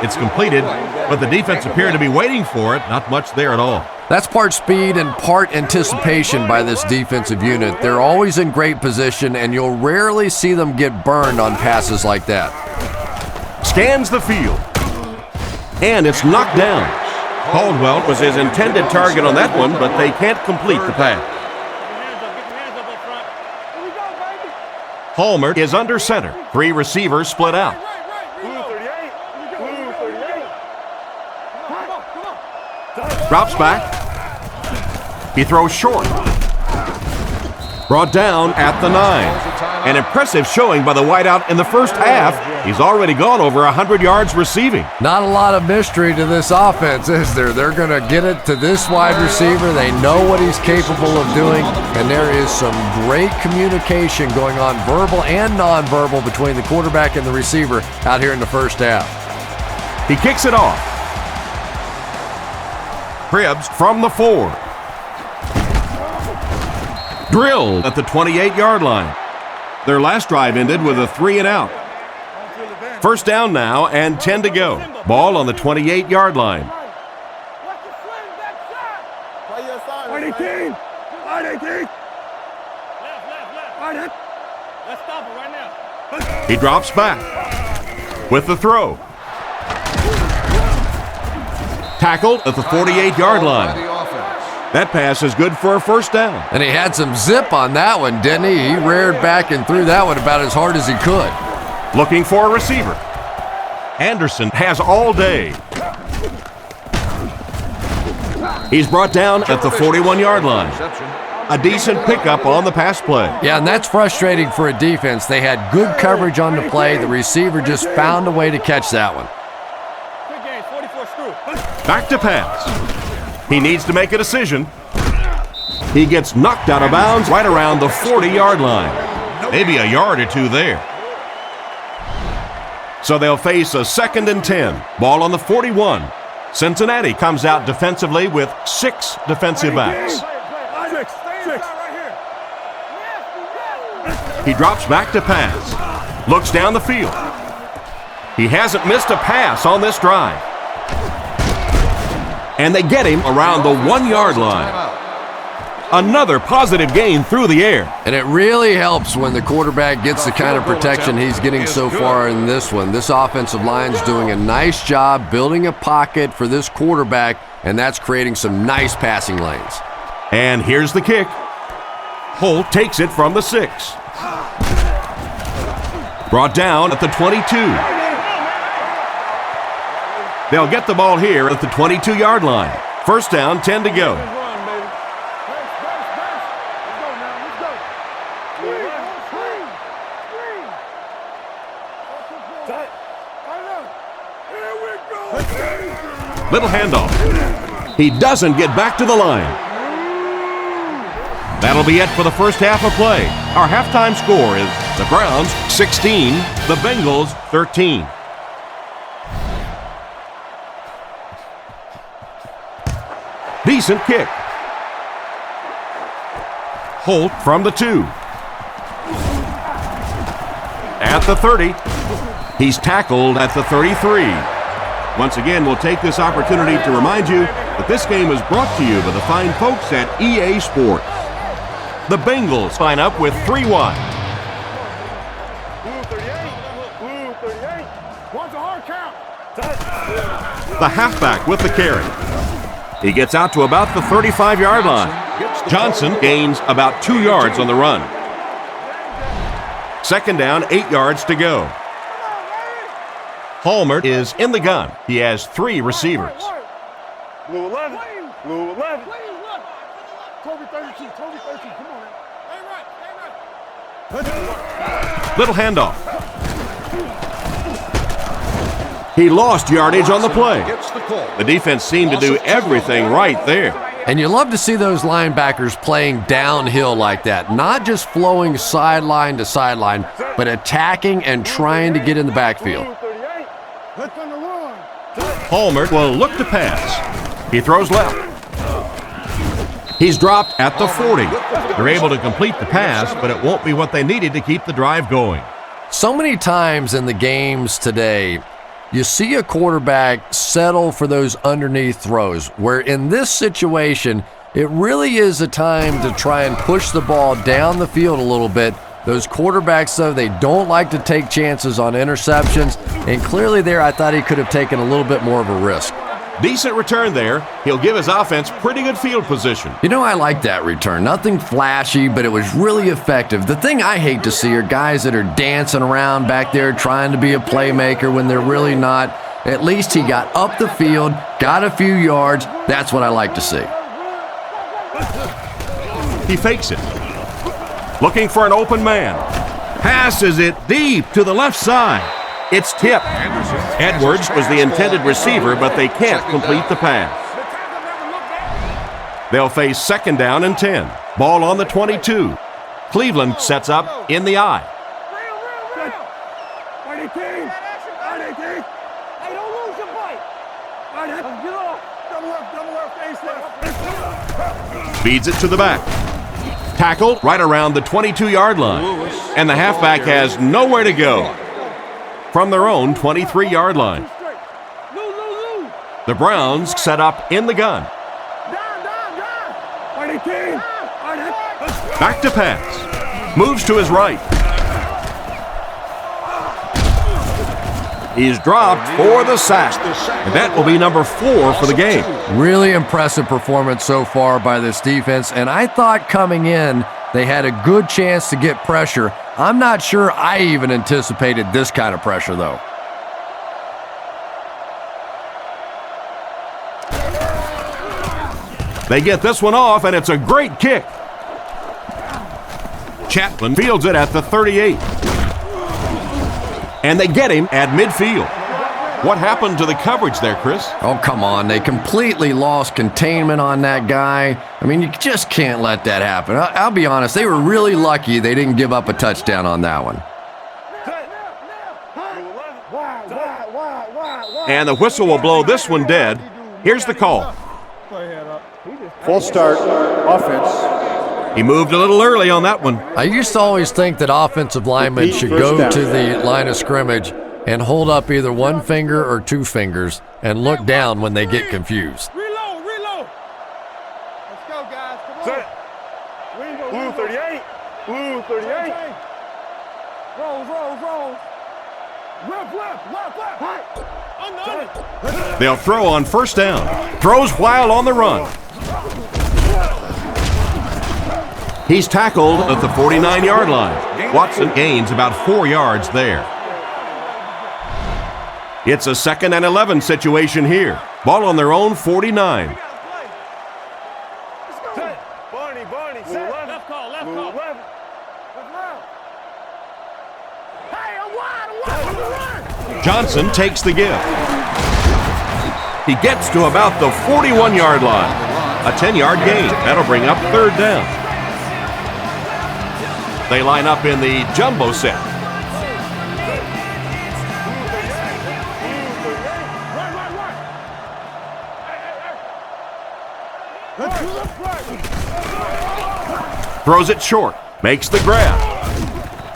It's completed, but the defense appeared to be waiting for it. Not much there at all. That's part speed and part anticipation by this defensive unit. They're always in great position, and you'll rarely see them get burned on passes like that. Scans the field. And it's knocked down. Caldwell was his intended target on that one, but they can't complete the pass. Palmer is under center. 3 receivers split out. Drops back. He throws short. Brought down at the 9. An impressive showing by the wideout in the first half. He's already gone over 100 yards receiving. Not a lot of mystery to this offense, is there? They're going to get it to this wide receiver. They know what he's capable of doing, and there is some great communication going on, verbal and nonverbal, between the quarterback and the receiver out here in the first half. He kicks it off. Cribbs from the 4. Drilled at the 28-yard line. Their last drive ended with a 3-and-out. First down now and 10 to go. Ball on the 28-yard line. He drops back with the throw. Tackled at the 48-yard line. That pass is good for a first down. And he had some zip on that one, didn't he? He reared back and threw that one about as hard as he could. Looking for a receiver. Anderson has all day. He's brought down at the 41-yard line. A decent pickup on the pass play. Yeah, and that's frustrating for a defense. They had good coverage on the play. The receiver just found a way to catch that one. Back to pass. He needs to make a decision. He gets knocked out of bounds right around the 40-yard line. Maybe a yard or two there. So they'll face a 2nd and 10. Ball on the 41. Cincinnati comes out defensively with 6 defensive backs. He drops back to pass. Looks down the field. He hasn't missed a pass on this drive. And they get him around the 1-yard line. Another positive gain through the air. And it really helps when the quarterback gets the kind of protection he's getting so far in this one. This offensive line's doing a nice job building a pocket for this quarterback, and that's creating some nice passing lanes. And here's the kick. Holt takes it from the 6. Brought down at the 22. They'll get the ball here at the 22-yard line. First down, 10 to go. Little handoff. He doesn't get back to the line. That'll be it for the first half of play. Our halftime score is the Browns 16, the Bengals 13. Decent kick. Holt from the 2. At the 30. He's tackled at the 33. Once again, we'll take this opportunity to remind you that this game is brought to you by the fine folks at EA Sports. The Bengals line up with 3 wide. The halfback with the carry. He gets out to about the 35-yard line. Johnson gains about 2 yards on the run. Second down, 8 yards to go. Palmer is in the gun. He has 3 receivers. Blue 11. Blue 11. Toby 32. Toby 13. Come on, man. Little handoff. He lost yardage on the play. The defense seemed to do everything right there. And you love to see those linebackers playing downhill like that, not just flowing sideline to sideline, but attacking and trying to get in the backfield. Palmer will look to pass. He throws left. He's dropped at the 40. They're able to complete the pass, but it won't be what they needed to keep the drive going. So many times in the games today, you see a quarterback settle for those underneath throws, where in this situation, it really is a time to try and push the ball down the field a little bit. Those quarterbacks, though, they don't like to take chances on interceptions, and clearly there I thought he could have taken a little bit more of a risk. Decent return there. He'll give his offense pretty good field position. You know, I like that return. Nothing flashy, but it was really effective. The thing I hate to see are guys that are dancing around back there trying to be a playmaker when they're really not. At least he got up the field, got a few yards. That's what I like to see. He fakes it. Looking for an open man. Passes it deep to the left side. It's tipped. Edwards was the intended receiver, but they can't complete the pass. They'll face second down and 10. Ball on the 22. Cleveland sets up in the eye. Feeds it to the back. Tackled right around the 22-yard line. And the halfback has nowhere to go. From their own 23-yard line. The Browns set up in the gun. Back to pass. Moves to his right. He's dropped for the sack. And that will be number 4 for the game. Really impressive performance so far by this defense, and I thought coming in they had a good chance to get pressure. I'm not sure I even anticipated this kind of pressure, though. They get this one off, and it's a great kick. Chapman fields it at the 38. And they get him at midfield. What happened to the coverage there, Chris? Oh, come on. They completely lost containment on that guy. I mean, you just can't let that happen. I'll be honest, they were really lucky they didn't give up a touchdown on that one. And the whistle will blow this one dead. Here's the call. False start, offense. He moved a little early on that one. I used to always think that offensive linemen should go to the line of scrimmage and hold up either one finger or 2 fingers and look down when they get confused. Reload. Let's go, guys. Come on. Blue 38. Blue 38. Rolls. Left. They'll throw on first down. Throws while on the run. He's tackled at the 49-yard line. Watson gains about 4 yards there. It's a 2nd and 11 situation here. Ball on their own 49. Barney. Left call. Hey, I'm wide. Johnson takes the give. He gets to about the 41-yard line. A 10-yard gain. That'll bring up 3rd down. They line up in the jumbo set. Throws it short. Makes the grab.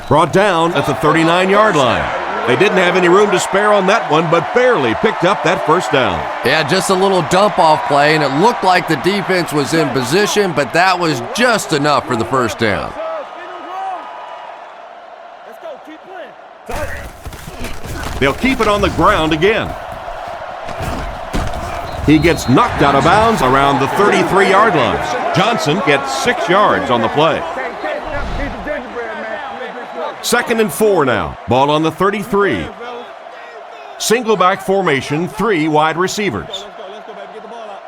Brought down at the 39-yard line. They didn't have any room to spare on that one, but barely picked up that first down. Yeah, just a little dump-off play, and it looked like the defense was in position, but that was just enough for the first down. Let's go. Keep playing. They'll keep it on the ground again. He gets knocked out of bounds around the 33-yard line. Johnson gets 6 yards on the play. 2nd and 4 now. Ball on the 33. Single back formation, 3 wide receivers. Let's go, baby. Get the ball out.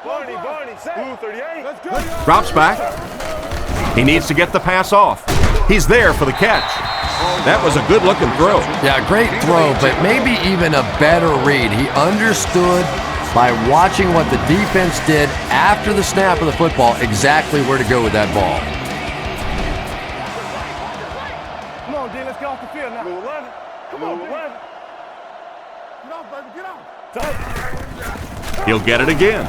Barney, blue 38. Let's go. Drops back. He needs to get the pass off. He's there for the catch. That was a good-looking throw. Yeah, great throw, but maybe even a better read. He understood by watching what the defense did after the snap of the football exactly where to go with that ball. Come on, D, let's get off the field now. Blue 11. Come on, 11. Get off, baby, get off. He'll get it again.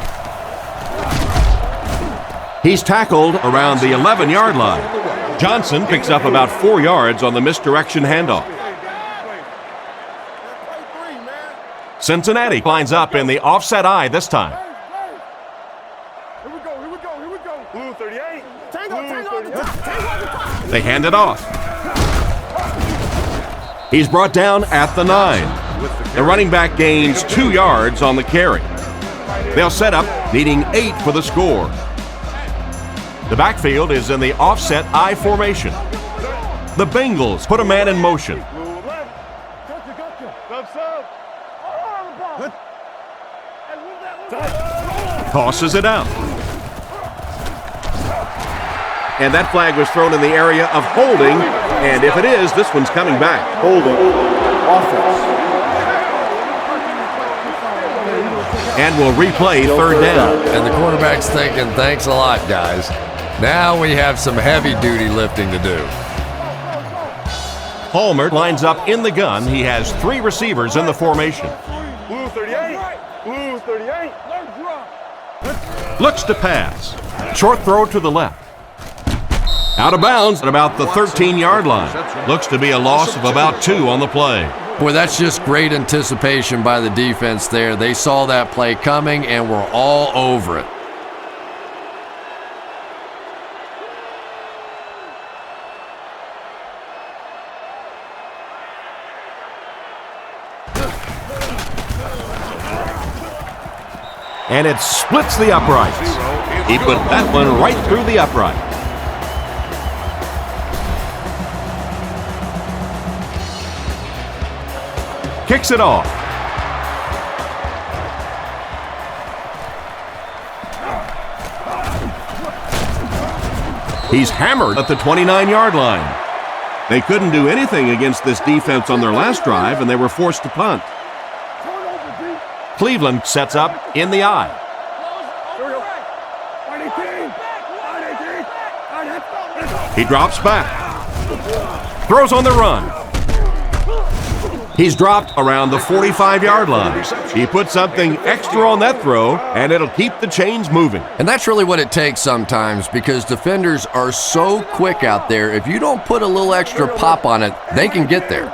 He's tackled around the 11-yard line. Johnson picks up about 4 yards on the misdirection handoff. Cincinnati lines up in the offset eye this time. Here we go. Blue 38. Tango on the top. They hand it off. He's brought down at the 9. The running back gains 2 yards on the carry. They'll set up, needing 8 for the score. The backfield is in the offset I formation. The Bengals put a man in motion. Tosses it out. And that flag was thrown in the area of holding, and if it is, this one's coming back. Holding. Offense. And we'll replay 3rd down. And the quarterback's thinking, thanks a lot, guys. Now we have some heavy-duty lifting to do. Palmer lines up in the gun. He has 3 receivers in the formation. Blue 38. Blue 38. Looks to pass. Short throw to the left. Out of bounds at about the 13-yard line. Looks to be a loss of about 2 on the play. Boy, that's just great anticipation by the defense there. They saw that play coming and were all over it. And it splits the uprights. He put that one right through the upright. Kicks it off. He's hammered at the 29-yard line. They couldn't do anything against this defense on their last drive, and they were forced to punt. Cleveland sets up in the eye. He drops back. Throws on the run. He's dropped around the 45-yard line. He put something extra on that throw, and it'll keep the chains moving. And that's really what it takes sometimes, because defenders are so quick out there. If you don't put a little extra pop on it, they can get there.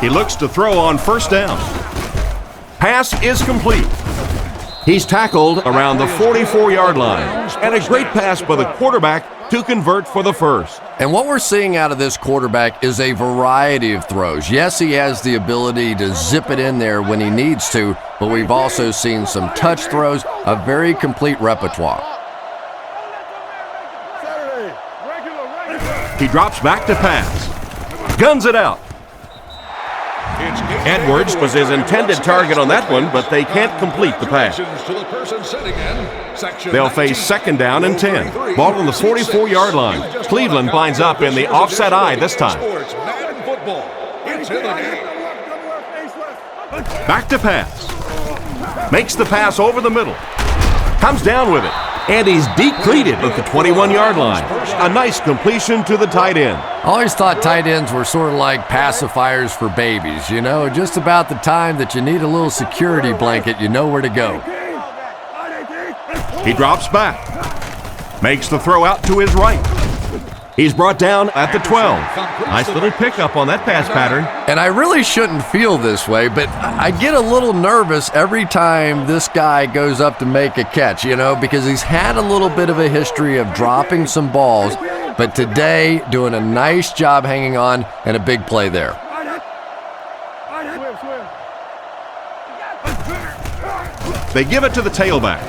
He looks to throw on 1st down. Pass is complete. He's tackled around the 44-yard line. And a great pass by the quarterback to convert for the 1st. And what we're seeing out of this quarterback is a variety of throws. Yes, he has the ability to zip it in there when he needs to, but we've also seen some touch throws, a very complete repertoire. He drops back to pass. Guns it out. Edwards was his intended target on that one, but they can't complete the pass. They'll face 2nd down and 10. Ball on the 44-yard line. Cleveland lines up in the offset eye this time. Back to pass. Makes the pass over the middle. Comes down with it. And he's deep cleated at the 21-yard line. A nice completion to the tight end. I always thought tight ends were sort of like pacifiers for babies. You know, just about the time that you need a little security blanket, you know where to go. He drops back. Makes the throw out to his right. He's brought down at the 12. Nice little pickup on that pass pattern. And I really shouldn't feel this way, but I get a little nervous every time this guy goes up to make a catch, you know, because he's had a little bit of a history of dropping some balls, but today doing a nice job hanging on and a big play there. They give it to the tailback.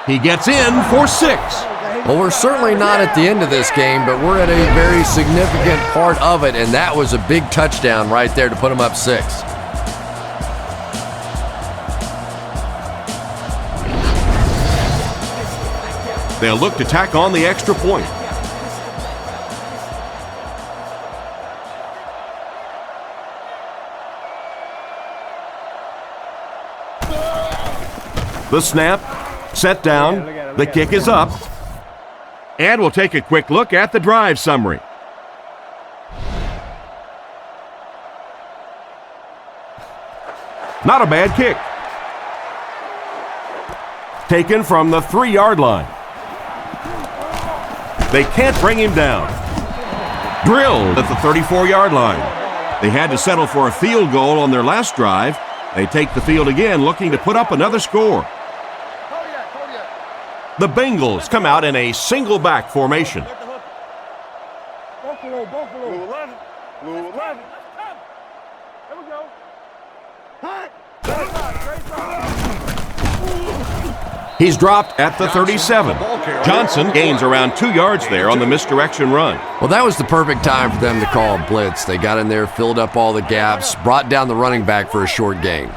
He gets in for 6. Well, we're certainly not at the end of this game, but we're at a very significant part of it, and that was a big touchdown right there to put them up 6. They'll look to tack on the extra point. The snap, set down, the kick is up. And we'll take a quick look at the drive summary. Not a bad kick. Taken from the 3-yard line. They can't bring him down. Drilled at the 34-yard line. They had to settle for a field goal on their last drive. They take the field again, looking to put up another score. The Bengals come out in a single back formation. Buffalo. Blue 11. Blue 11. There we go. He's dropped at the 37. Johnson gains around 2 yards there on the misdirection run. Well, that was the perfect time for them to call a blitz. They got in there, filled up all the gaps, brought down the running back for a short gain.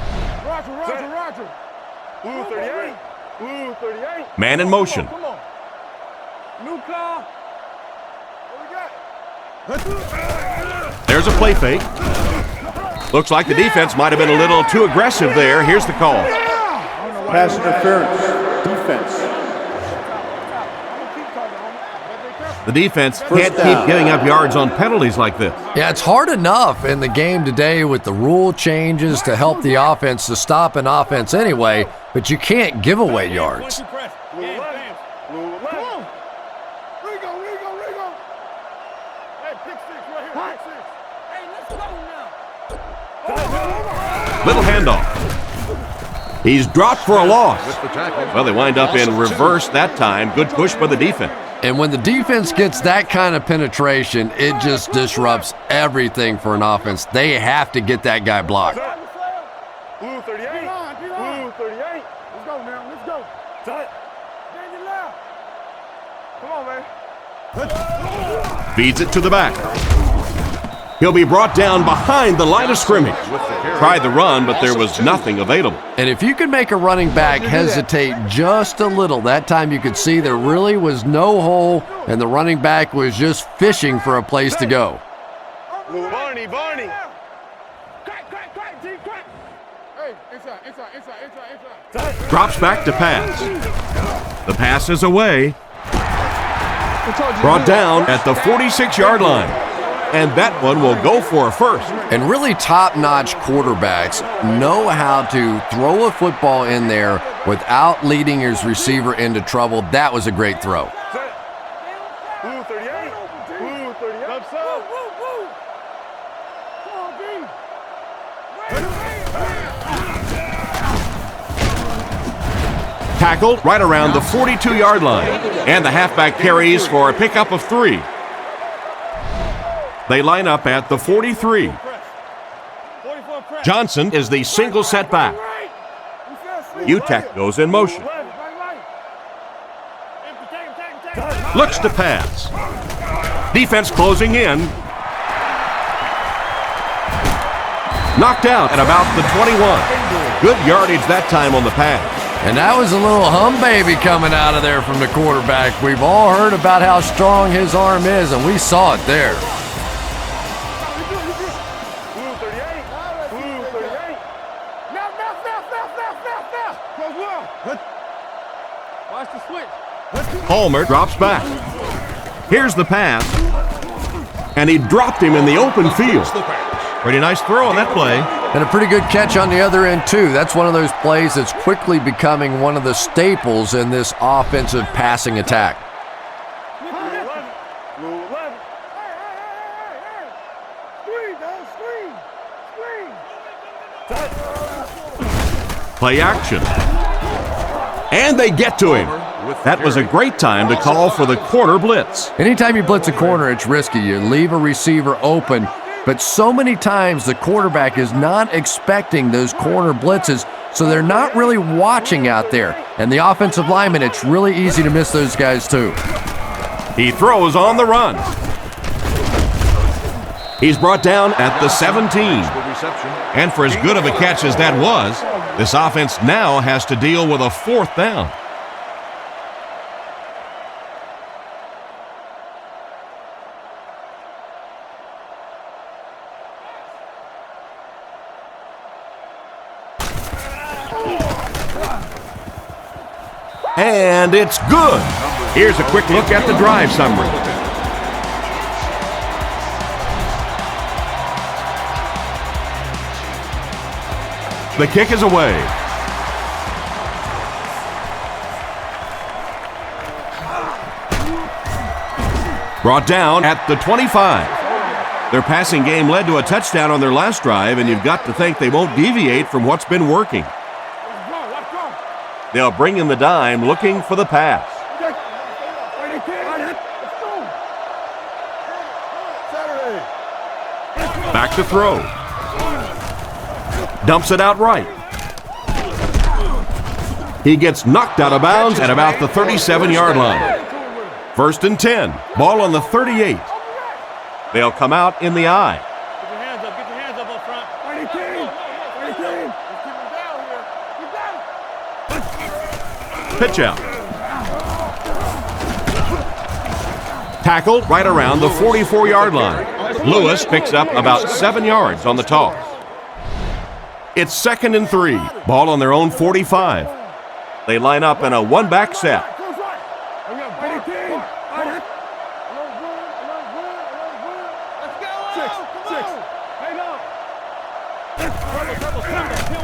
Roger. Blue 38. Blue 38. Man in motion. Come on. New car. What we got? There's a play fake. Looks like the defense might have been a little too aggressive there. Here's the call. Pass interference. Defense. The defense can't keep giving up yards on penalties like this. Yeah, it's hard enough in the game today with the rule changes to help the offense to stop an offense anyway, but you can't give away yards. Blue 11. Blue 11. Come on. Rigo. Hey, pick 6 right here. Pick 6. Hey, let's go now. Little handoff. He's dropped for a loss. Well, they wind up in reverse that time. Good push by the defense. And when the defense gets that kind of penetration, it just disrupts everything for an offense. They have to get that guy blocked. Blue 38. Blue 38. Let's go now. Let's go. Come on, man. Feeds it to the back. He'll be brought down behind the line of scrimmage. Tried the run, but there was nothing available. And if you can make a running back hesitate just a little, that time you could see there really was no hole, and the running back was just fishing for a place to go. Barney. Hey, inside. Drops back to pass. The pass is away. Brought down at the 46-yard line. And that one will go for a first. And really top-notch quarterbacks know how to throw a football in there without leading his receiver into trouble. That was a great throw. Blue 38. Blue 38. Up side. Tackled right around the 42-yard line. And the halfback carries for a pickup of 3. They line up at the 43. Johnson is the single setback. UTEC goes in motion. Looks to pass. Defense closing in. Knocked out at about the 21. Good yardage that time on the pass. And that was a little hum baby coming out of there from the quarterback. We've all heard about how strong his arm is, and we saw it there. Palmer drops back. Here's the pass. And he dropped him in the open field. Pretty nice throw on that play. And a pretty good catch on the other end, too. That's one of those plays that's quickly becoming one of the staples in this offensive passing attack. Play action. And they get to him. That was a great time to call for the corner blitz. Anytime you blitz a corner, it's risky. You leave a receiver open, but so many times the quarterback is not expecting those corner blitzes, so they're not really watching out there. And the offensive lineman, it's really easy to miss those guys too. He throws on the run. He's brought down at the 17. And for as good of a catch as that was, this offense now has to deal with a 4th down. And it's good. Here's a quick look at the drive summary. The kick is away. Brought down at the 25. Their passing game led to a touchdown on their last drive, and you've got to think they won't deviate from what's been working. They'll bring in the dime, looking for the pass. Back to throw. Dumps it out right. He gets knocked out of bounds at about the 37-yard line. 1st and 10. Ball on the 38. They'll come out in the I. Get your hands up. Get your hands up front. Pitch out. Tackled right around the 44-yard line. Lewis picks up about 7 yards on the toss. It's 2nd and 3. Ball on their own 45. They line up in a one-back set.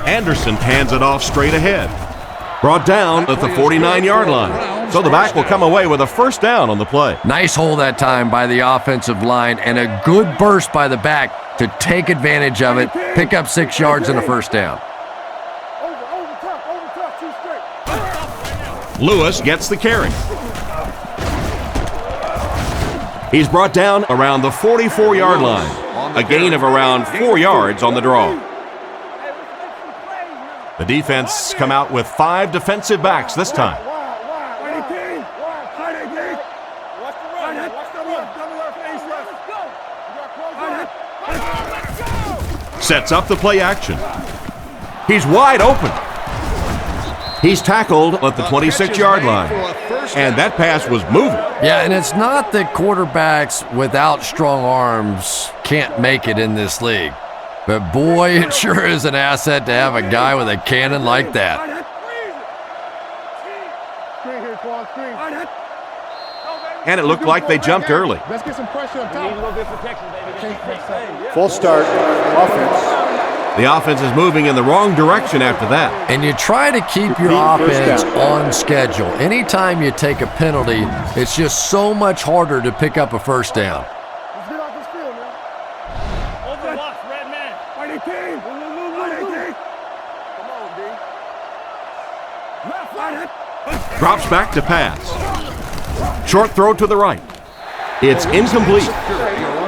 Anderson hands it off straight ahead. Brought down at the 49-yard line. So the back will come away with a 1st down on the play. Nice hole that time by the offensive line and a good burst by the back to take advantage of it, pick up 6 yards and a 1st down. Lewis gets the carry. He's brought down around the 44-yard line. A gain of around 4 yards on the draw. The defense come out with 5 defensive backs this time. Sets up the play action. He's wide open. He's tackled at the 26-yard line. And that pass was moving. Yeah, and it's not that quarterbacks without strong arms can't make it in this league. But boy, it sure is an asset to have a guy with a cannon like that. And it looked like they jumped early. Let's get some pressure on top. Full start, offense. The offense is moving in the wrong direction after that. And you try to keep your offense on schedule. Anytime you take a penalty, it's just so much harder to pick up a 1st down. Let's get off this field, man. Over the box, red man. Fight it, King. Come on, D. Left, fight it. Drops back to pass. Short throw to the right. It's incomplete.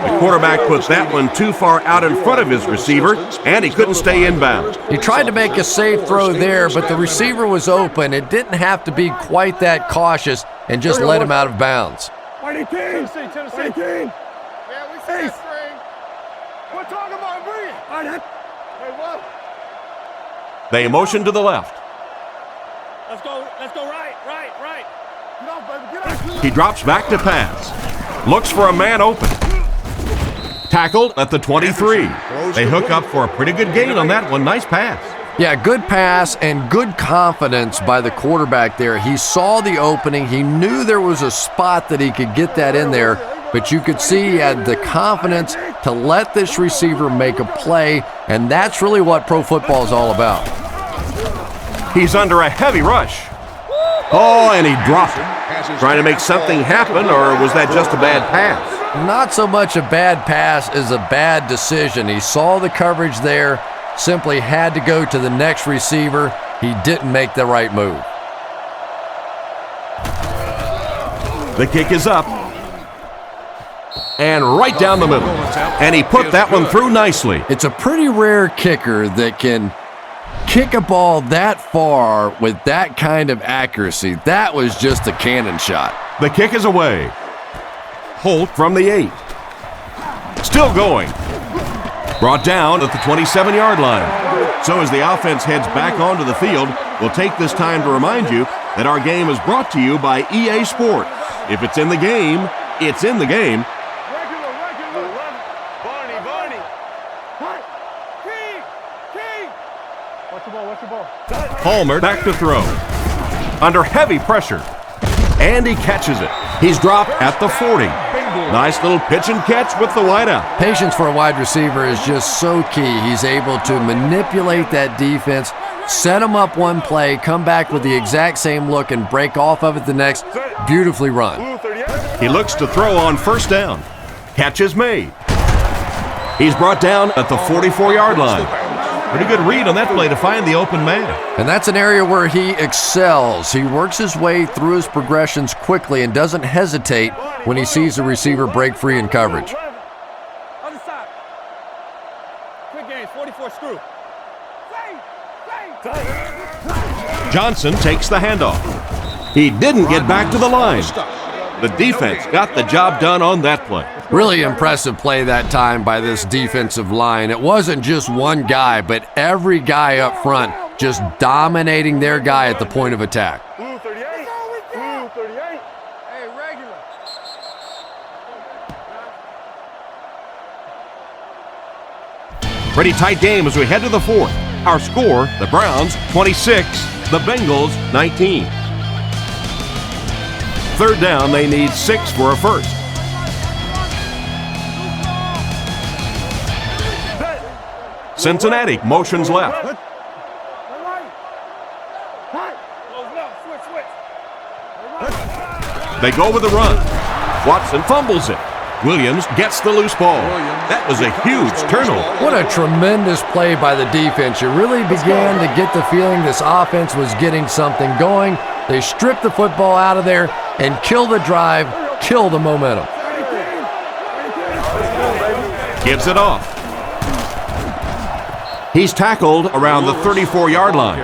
The quarterback puts that one too far out in front of his receiver, and he couldn't stay inbound. He tried to make a safe throw there, but the receiver was open. It didn't have to be quite that cautious and just let him out of bounds. Tennessee. Yeah, we see that string. We're talking about breathing. Hey, what? They motion to the left. Let's go right. Get off, baby, get off. He drops back to pass. Looks for a man open. Tackled at the 23. They hook up for a pretty good gain on that one. Nice pass. Yeah, good pass and good confidence by the quarterback there. He saw the opening. He knew there was a spot that he could get that in there, but you could see he had the confidence to let this receiver make a play, and that's really what pro football is all about. He's under a heavy rush. Oh, and he dropped it. Trying to make something happen, or was that just a bad pass? Not so much a bad pass as a bad decision. He saw the coverage there, simply had to go to the next receiver. He didn't make the right move. The kick is up. And right down the middle. And he put that one through nicely. It's a pretty rare kicker that can kick a ball that far with that kind of accuracy. That was just a cannon shot. The kick is away. Holt from the 8. Still going. Brought down at the 27-yard line. So as the offense heads back onto the field, we'll take this time to remind you that our game is brought to you by EA Sports. If it's in the game, it's in the game. Palmer back to throw. Under heavy pressure. And he catches it. He's dropped at the 40. Nice little pitch and catch with the wideout. Patience for a wide receiver is just so key. He's able to manipulate that defense, set him up one play, come back with the exact same look, and break off of it the next. Beautifully run. He looks to throw on first down. Catch is made. He's brought down at the 44-yard line. Pretty good read on that play to find the open man. And that's an area where he excels. He works his way through his progressions quickly and doesn't hesitate when he sees the receiver break free in coverage. Other side. Quick games, 44 screw. Johnson takes the handoff. He didn't get back to the line. The defense got the job done on that play. Really impressive play that time by this defensive line. It wasn't just one guy, but every guy up front just dominating their guy at the point of attack. 38. 38. Hey, regular. Pretty tight game as we head to the fourth. Our score, the Browns 26, the Bengals 19. Third down, they need 6 for a first. Cincinnati motions left. They go with the run. Watson fumbles it. Williams gets the loose ball. That was a huge turnover. What a tremendous play by the defense. You really began to get the feeling this offense was getting something going. They stripped the football out of there and kill the drive, kill the momentum. Gives it off. He's tackled around the 34-yard line.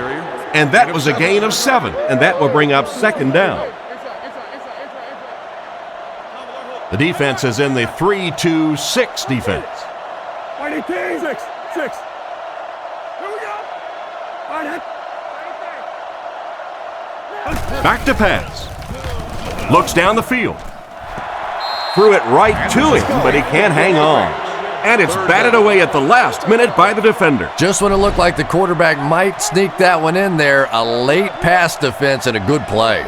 And that was a gain of 7, and that will bring up second down. The defense is in the 3-2-6 defense. 6. Here we go. Back to pass. Looks down the field. Threw it right to him, but he can't hang on. And it's batted away at the last minute by the defender. Just when it looked like the quarterback might sneak that one in there, a late pass defense and a good play.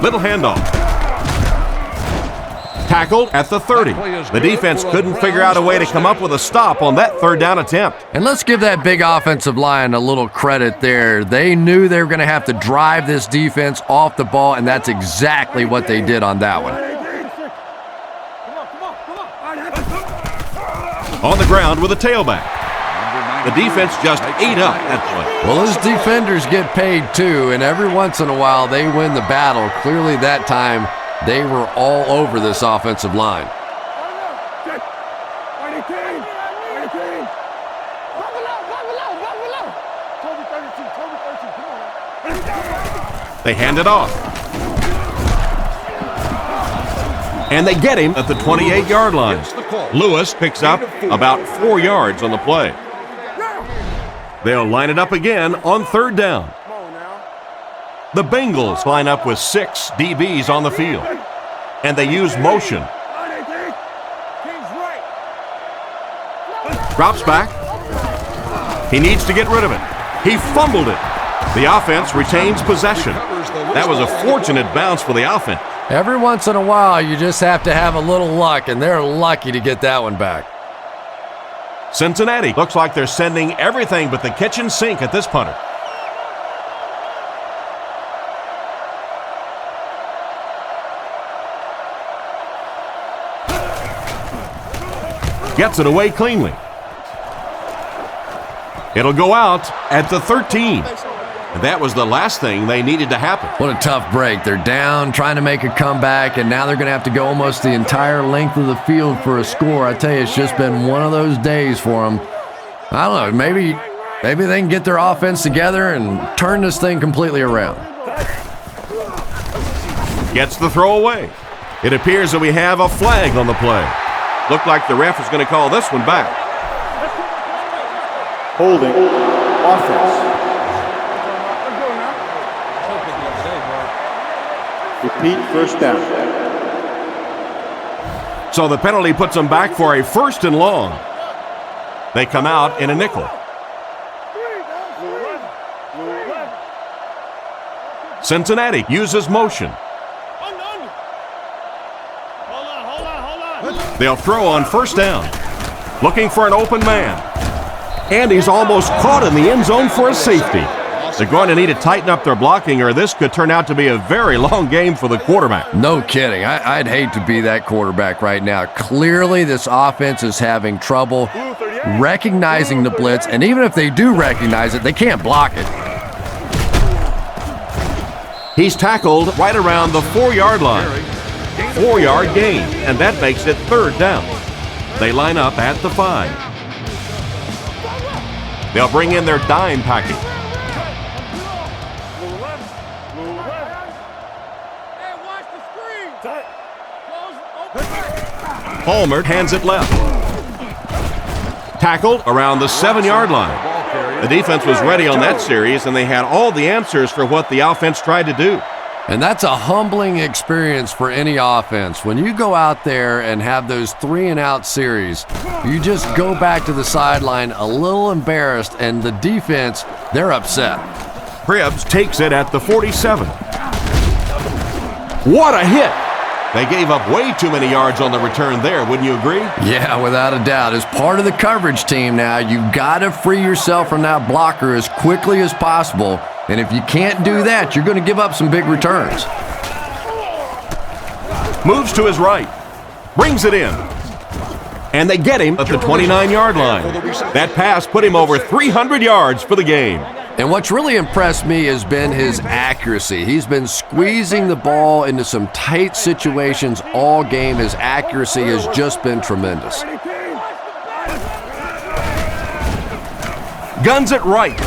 Little handoff. Tackled at the 30. The defense couldn't figure out a way to come up with a stop on that third down attempt. And let's give that big offensive line a little credit there. They knew they were going to have to drive this defense off the ball, and that's exactly what they did on that one. On the ground with a tailback. The defense just ate up that play. Well, those defenders get paid too, and every once in a while they win the battle. Clearly that time they were all over this offensive line. They hand it off. And they get him at the 28-yard line. Lewis picks up about 4 yards on the play. They'll line it up again on third down. The Bengals line up with 6 DBs on the field. And they use motion. Drops back. He needs to get rid of it. He fumbled it. The offense retains possession. That was a fortunate bounce for the offense. Every once in a while you just have to have a little luck, and they're lucky to get that one back. Cincinnati looks like they're sending everything but the kitchen sink at this punter. Gets it away cleanly. It'll go out at the 13. And that was the last thing they needed to happen. What a tough break. They're down, trying to make a comeback, and now they're going to have to go almost the entire length of the field for a score. I tell you, it's just been one of those days for them. I don't know, maybe Maybe they can get their offense together and turn this thing completely around. Gets the throw away. It appears that we have a flag on the play. Looked like the ref is going to call this one back. Holding. Offense. Repeat, first down. So the penalty puts them back for a 1st and long. They come out in a nickel. Cincinnati uses motion. They'll throw on 1st down. Looking for an open man. And he's almost caught in the end zone for a safety. They're going to need to tighten up their blocking, or this could turn out to be a very long game for the quarterback. No kidding. I'd hate to be that quarterback right now. Clearly, this offense is having trouble recognizing the blitz, and even if they do recognize it, they can't block it. He's tackled right around the 4-yard line. 4-yard gain, and that makes it 3rd down. They line up at the 5. They'll bring in their dime package. Palmer hands it left. Tackled around the 7-yard line. The defense was ready on that series, and they had all the answers for what the offense tried to do. And that's a humbling experience for any offense. When you go out there and have those 3-and-out series, you just go back to the sideline a little embarrassed, and the defense, they're upset. Cribbs takes it at the 47. What a hit! They gave up way too many yards on the return there, wouldn't you agree? Yeah, without a doubt. As part of the coverage team now, you've got to free yourself from that blocker as quickly as possible. And if you can't do that, you're going to give up some big returns. Moves to his right. Brings it in. And they get him at the 29-yard line. That pass put him over 300 yards for the game. And what's really impressed me has been his accuracy. He's been squeezing the ball into some tight situations all game. His accuracy has just been tremendous. Guns it right.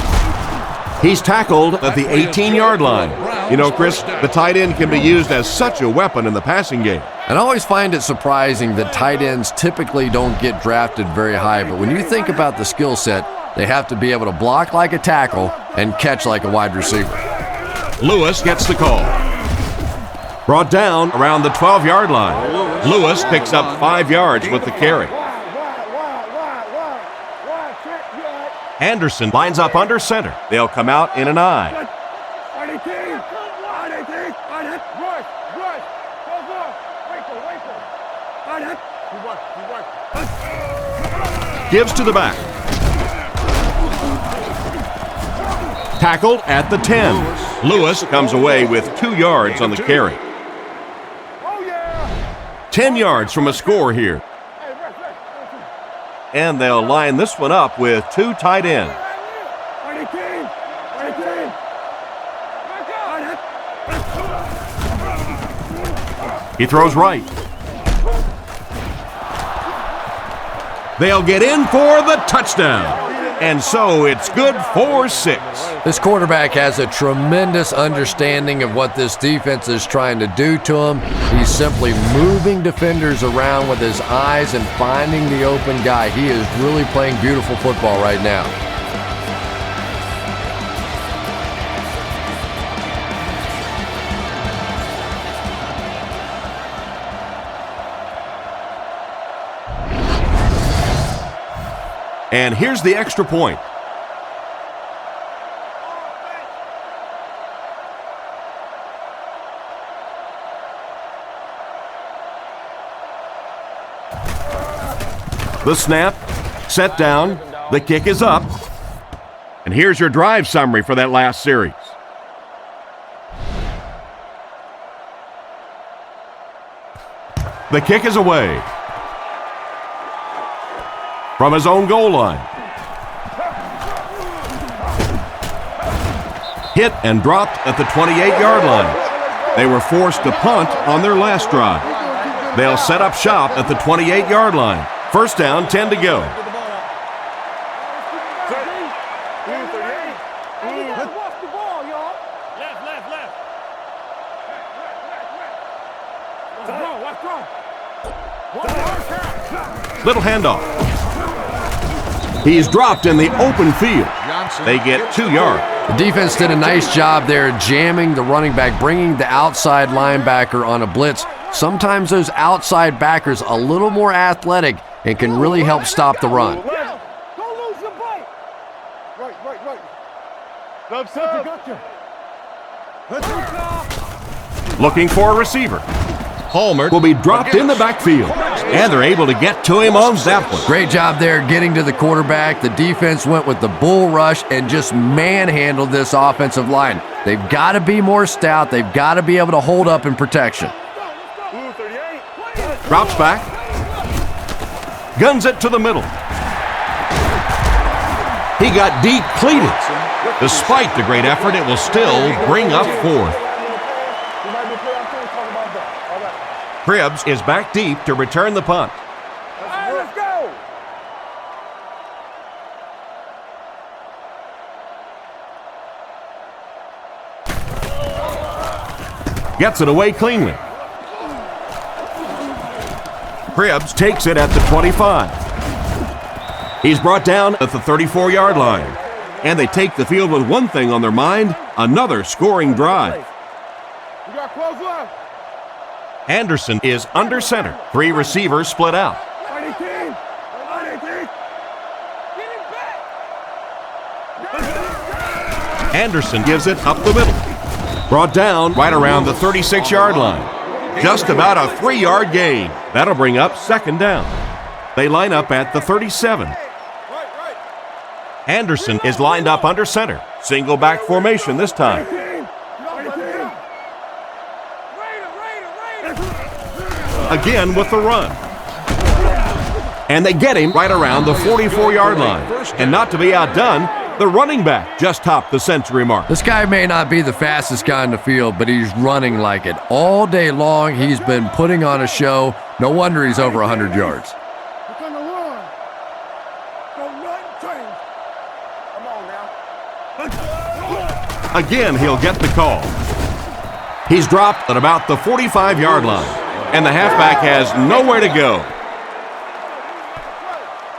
He's tackled at the 18-yard line. You know, Chris, the tight end can be used as such a weapon in the passing game. And I always find it surprising that tight ends typically don't get drafted very high. But when you think about the skill set, they have to be able to block like a tackle and catch like a wide receiver. Lewis gets the call. Brought down around the 12-yard line. Lewis picks up 5 yards with the carry. Anderson lines up under center. They'll come out in an I. Gives to the back. Tackled at the 10. Lewis comes away with 2 yards on the carry. 10 yards from a score here. And they'll line this one up with 2 tight ends. He throws right. They'll get in for the touchdown. And so it's good for 6. This quarterback has a tremendous understanding of what this defense is trying to do to him. He's simply moving defenders around with his eyes and finding the open guy. He is really playing beautiful football right now. And here's the extra point. The snap, set down, the kick is up. And here's your drive summary for that last series. The kick is away. From his own goal line. Hit and dropped at the 28-yard line. They were forced to punt on their last drive. They'll set up shop at the 28-yard line. First down, 10 to go. Little handoff. He's dropped in the open field. They get 2 yards. The defense did a nice job there jamming the running back, bringing the outside linebacker on a blitz. Sometimes those outside backers a little more athletic and can really help stop the run. Don't lose your bite. Right. Gotcha. Looking for a receiver. Palmer will be dropped in the backfield, and they're able to get to him on that one. Great job there getting to the quarterback. The defense went with the bull rush and just manhandled this offensive line. They've got to be more stout. They've got to be able to hold up in protection. Drops back. Guns it to the middle. He got depleted. Despite the great effort, it will still bring up 4th. Cribbs is back deep to return the punt. Let's go. Gets it away cleanly. Cribbs takes it at the 25. He's brought down at the 34-yard line. And they take the field with one thing on their mind, another scoring drive. We got close line. Anderson is under center. 3 receivers split out. Anderson gives it up the middle. Brought down right around the 36-yard line. Just about a 3-yard gain. That'll bring up 2nd down. They line up at the 37. Anderson is lined up under center. Single back formation this time. Again with the run. And they get him right around the 44-yard line. And not to be outdone, the running back just topped the century mark. This guy may not be the fastest guy in the field, but he's running like it. All day long, he's been putting on a show. No wonder he's over 100 yards. Again, he'll get the call. He's dropped at about the 45-yard line, and the halfback has nowhere to go.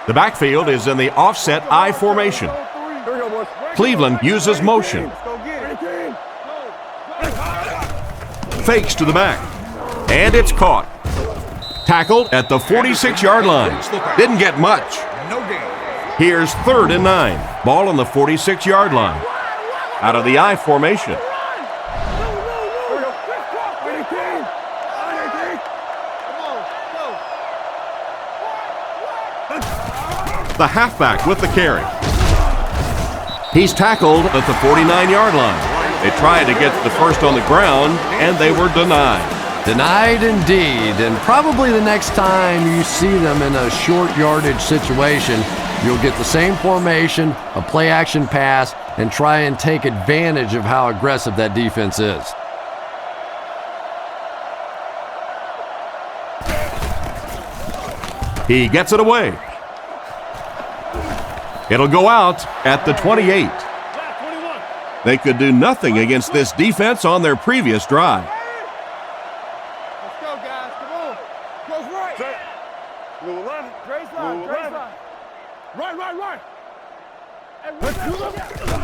The backfield is in the offset I formation. Cleveland uses motion. Fakes to the back, and it's caught. Tackled at the 46-yard line. Didn't get much. Here's 3rd and 9. Ball on the 46-yard line. Out of the I formation. The halfback with the carry. He's tackled at the 49-yard line. They tried to get the first on the ground, and they were denied. Denied indeed, and probably the next time you see them in a short yardage situation, you'll get the same formation, a play-action pass, and try and take advantage of how aggressive that defense is. He gets it away. It'll go out at the 28. They could do nothing against this defense on their previous drive. Let's go, guys. Come on. Goes right. Blue left. Grace line. Right.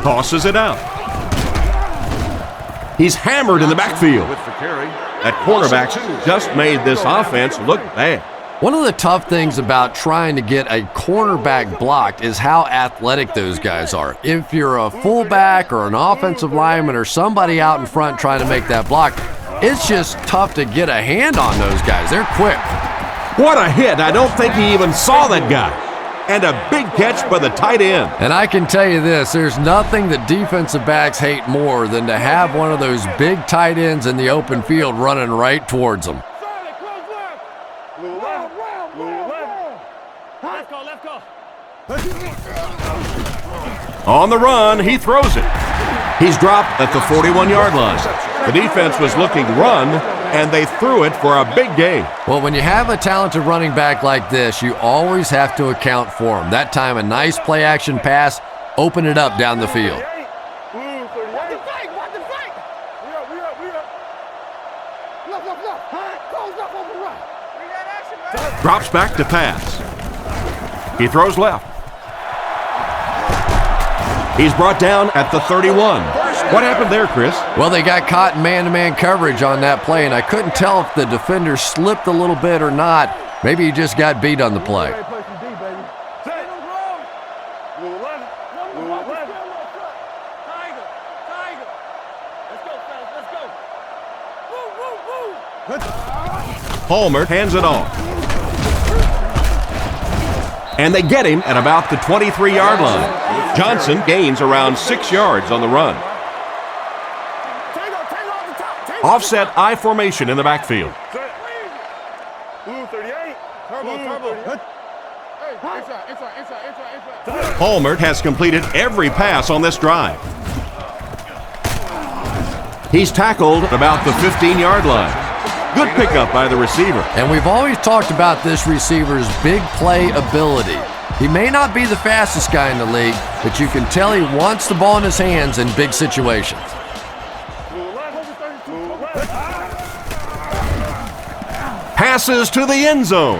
Tosses it out. He's hammered in the backfield. That cornerback just made this offense look bad. One of the tough things about trying to get a cornerback blocked is how athletic those guys are. If you're a fullback or an offensive lineman or somebody out in front trying to make that block, it's just tough to get a hand on those guys. They're quick. What a hit. I don't think he even saw that guy. And a big catch by the tight end. And I can tell you this, there's nothing that defensive backs hate more than to have one of those big tight ends in the open field running right towards them. On the run, he throws it. He's dropped at the 41-yard line. The defense was looking run, and they threw it for a big gain. Well, when you have a talented running back like this, you always have to account for him. That time, a nice play-action pass, open it up down the field. Close left over right. We got action, right? Drops back to pass. He throws left. He's brought down at the 31. What happened there, Chris? Well, they got caught in man-to-man coverage on that play, and I couldn't tell if the defender slipped a little bit or not. Maybe he just got beat on the play. Play some D, baby. Set. Blue 11. Blue 11. Tiger. Tiger. Let's go, fellas. Let's go. Woo, woo, woo. Palmer hands it off. And they get him at about the 23-yard line. Johnson gains around 6 yards on the run. Offset I formation in the backfield. Blue 38. Turbo. Hey, inside. Palmer has completed every pass on this drive. He's tackled about the 15-yard line. Good pickup by the receiver. And we've always talked about this receiver's big play ability. He may not be the fastest guy in the league, but you can tell he wants the ball in his hands in big situations. Passes to the end zone.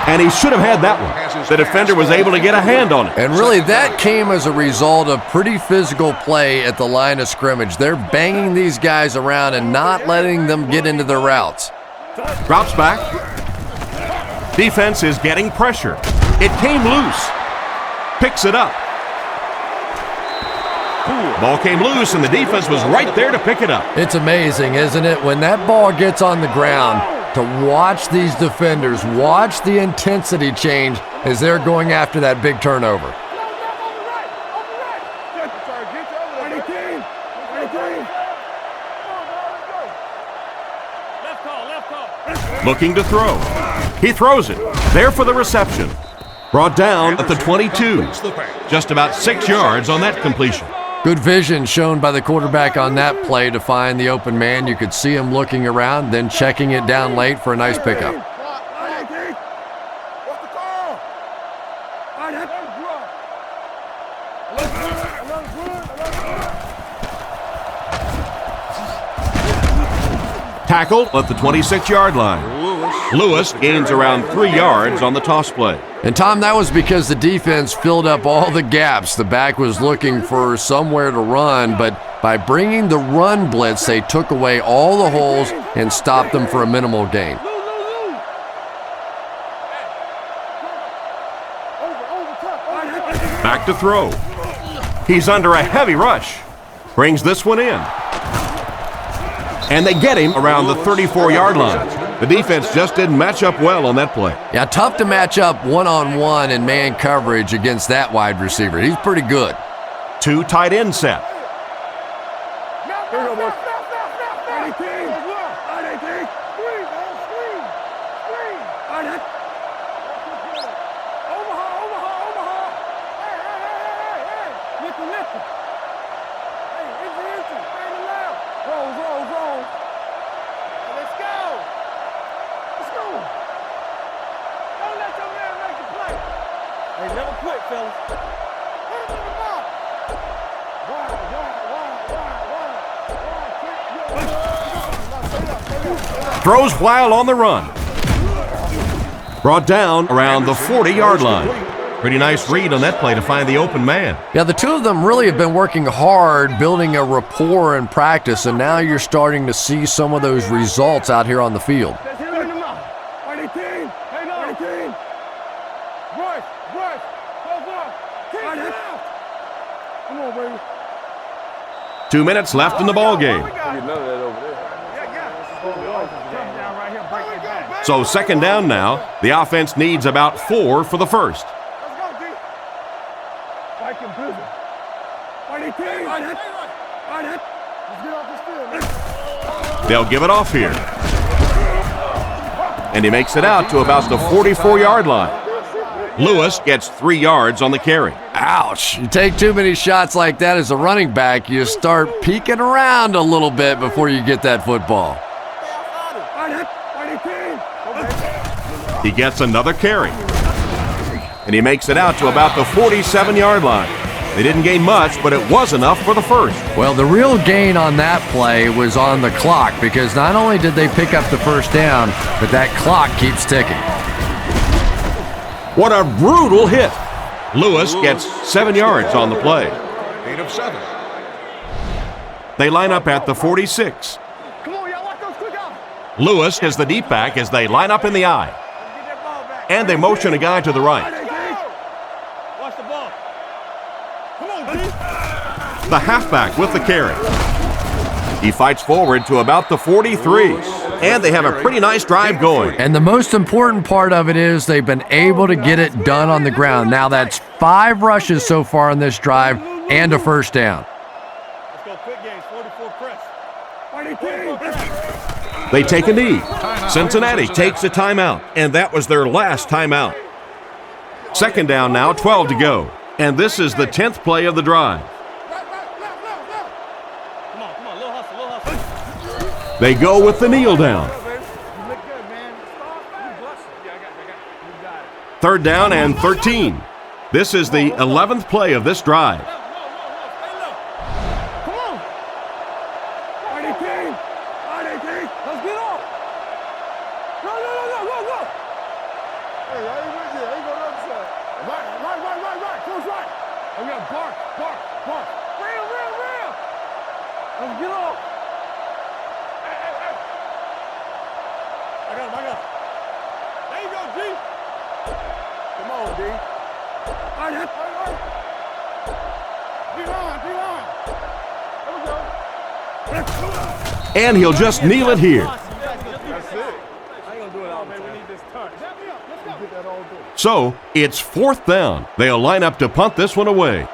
And he should have had that one. The defender was able to get a hand on it. And really, that came as a result of pretty physical play at the line of scrimmage. They're banging these guys around and not letting them get into their routes. Drops back. Defense is getting pressure. It came loose. Picks it up. Ball came loose, and the defense was right there to pick it up. It's amazing, isn't it? When that ball gets on the ground, to watch these defenders, watch the intensity change as they're going after that big turnover. Looking to throw. He throws it. There for the reception. Brought down at the 22. Just about 6 yards on that completion. Good vision shown by the quarterback on that play to find the open man. You could see him looking around, then checking it down late for a nice pickup. Tackled at the 26-yard line. Lewis gains around 3 yards on the toss play. And Tom, that was because the defense filled up all the gaps. The back was looking for somewhere to run, but by bringing the run blitz, they took away all the holes and stopped them for a minimal gain. Back to throw. He's under a heavy rush. Brings this one in. And they get him around the 34-yard line. The defense just didn't match up well on that play. Yeah, tough to match up one-on-one in man coverage against that wide receiver. He's pretty good. 2 tight end set. Throws while on the run. Brought down around the 40-yard line. Pretty nice read on that play to find the open man. Yeah, the two of them really have been working hard, building a rapport in practice, and now you're starting to see some of those results out here on the field. 2 minutes left in the ball game. So 2nd down now. The offense needs about 4 for the first. They'll give it off here. And he makes it out to about the 44-yard line. Lewis gets 3 yards on the carry. Ouch. You take too many shots like that as a running back, you start peeking around a little bit before you get that football. He gets another carry. And he makes it out to about the 47-yard line. They didn't gain much, but it was enough for the first. Well, the real gain on that play was on the clock, because not only did they pick up the first down, but that clock keeps ticking. What a brutal hit. Lewis gets 7 yards on the play. Gain of 7. They line up at the 46. Come on, y'all, watch those quick out. Lewis is the deep back as they line up in the I. Get that ball back. And they motion a guy to the right. Watch the ball. Come on, D. The halfback with the carry. He fights forward to about the 43. And they have a pretty nice drive going. And the most important part of it is they've been able to get it done on the ground. Now that's 5 rushes so far on this drive and a first down. Let's go quick games, 44 press. They take a knee. Cincinnati takes a timeout, and that was their last timeout. Second down now, 12 to go. And this is the 10th play of the drive. Come on, little hustle. They go with the kneel down. You look good, man. Yeah, I got it. Third down and 13. This is the 11th play of this drive. Come on. RDT. Let's get off. Go. Hey, I ain't with you. I ain't go to the other side. Right. Close right. Oh, yeah, bark. Real. Let's get off. Hey. I got him. There you go, G. Come on, D. All right. D-line. There we go. And he'll just kneel it here. That's it. I ain't gonna do it all, man. We need this touch. Let's get that all day. So it's 4th down. They'll line up to punt this one away.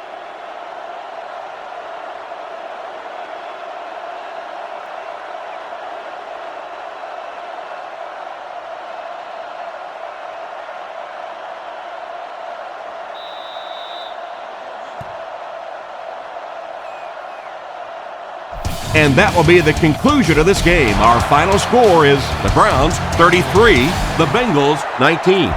And that will be the conclusion of this game. Our final score is the Browns 33, the Bengals 19.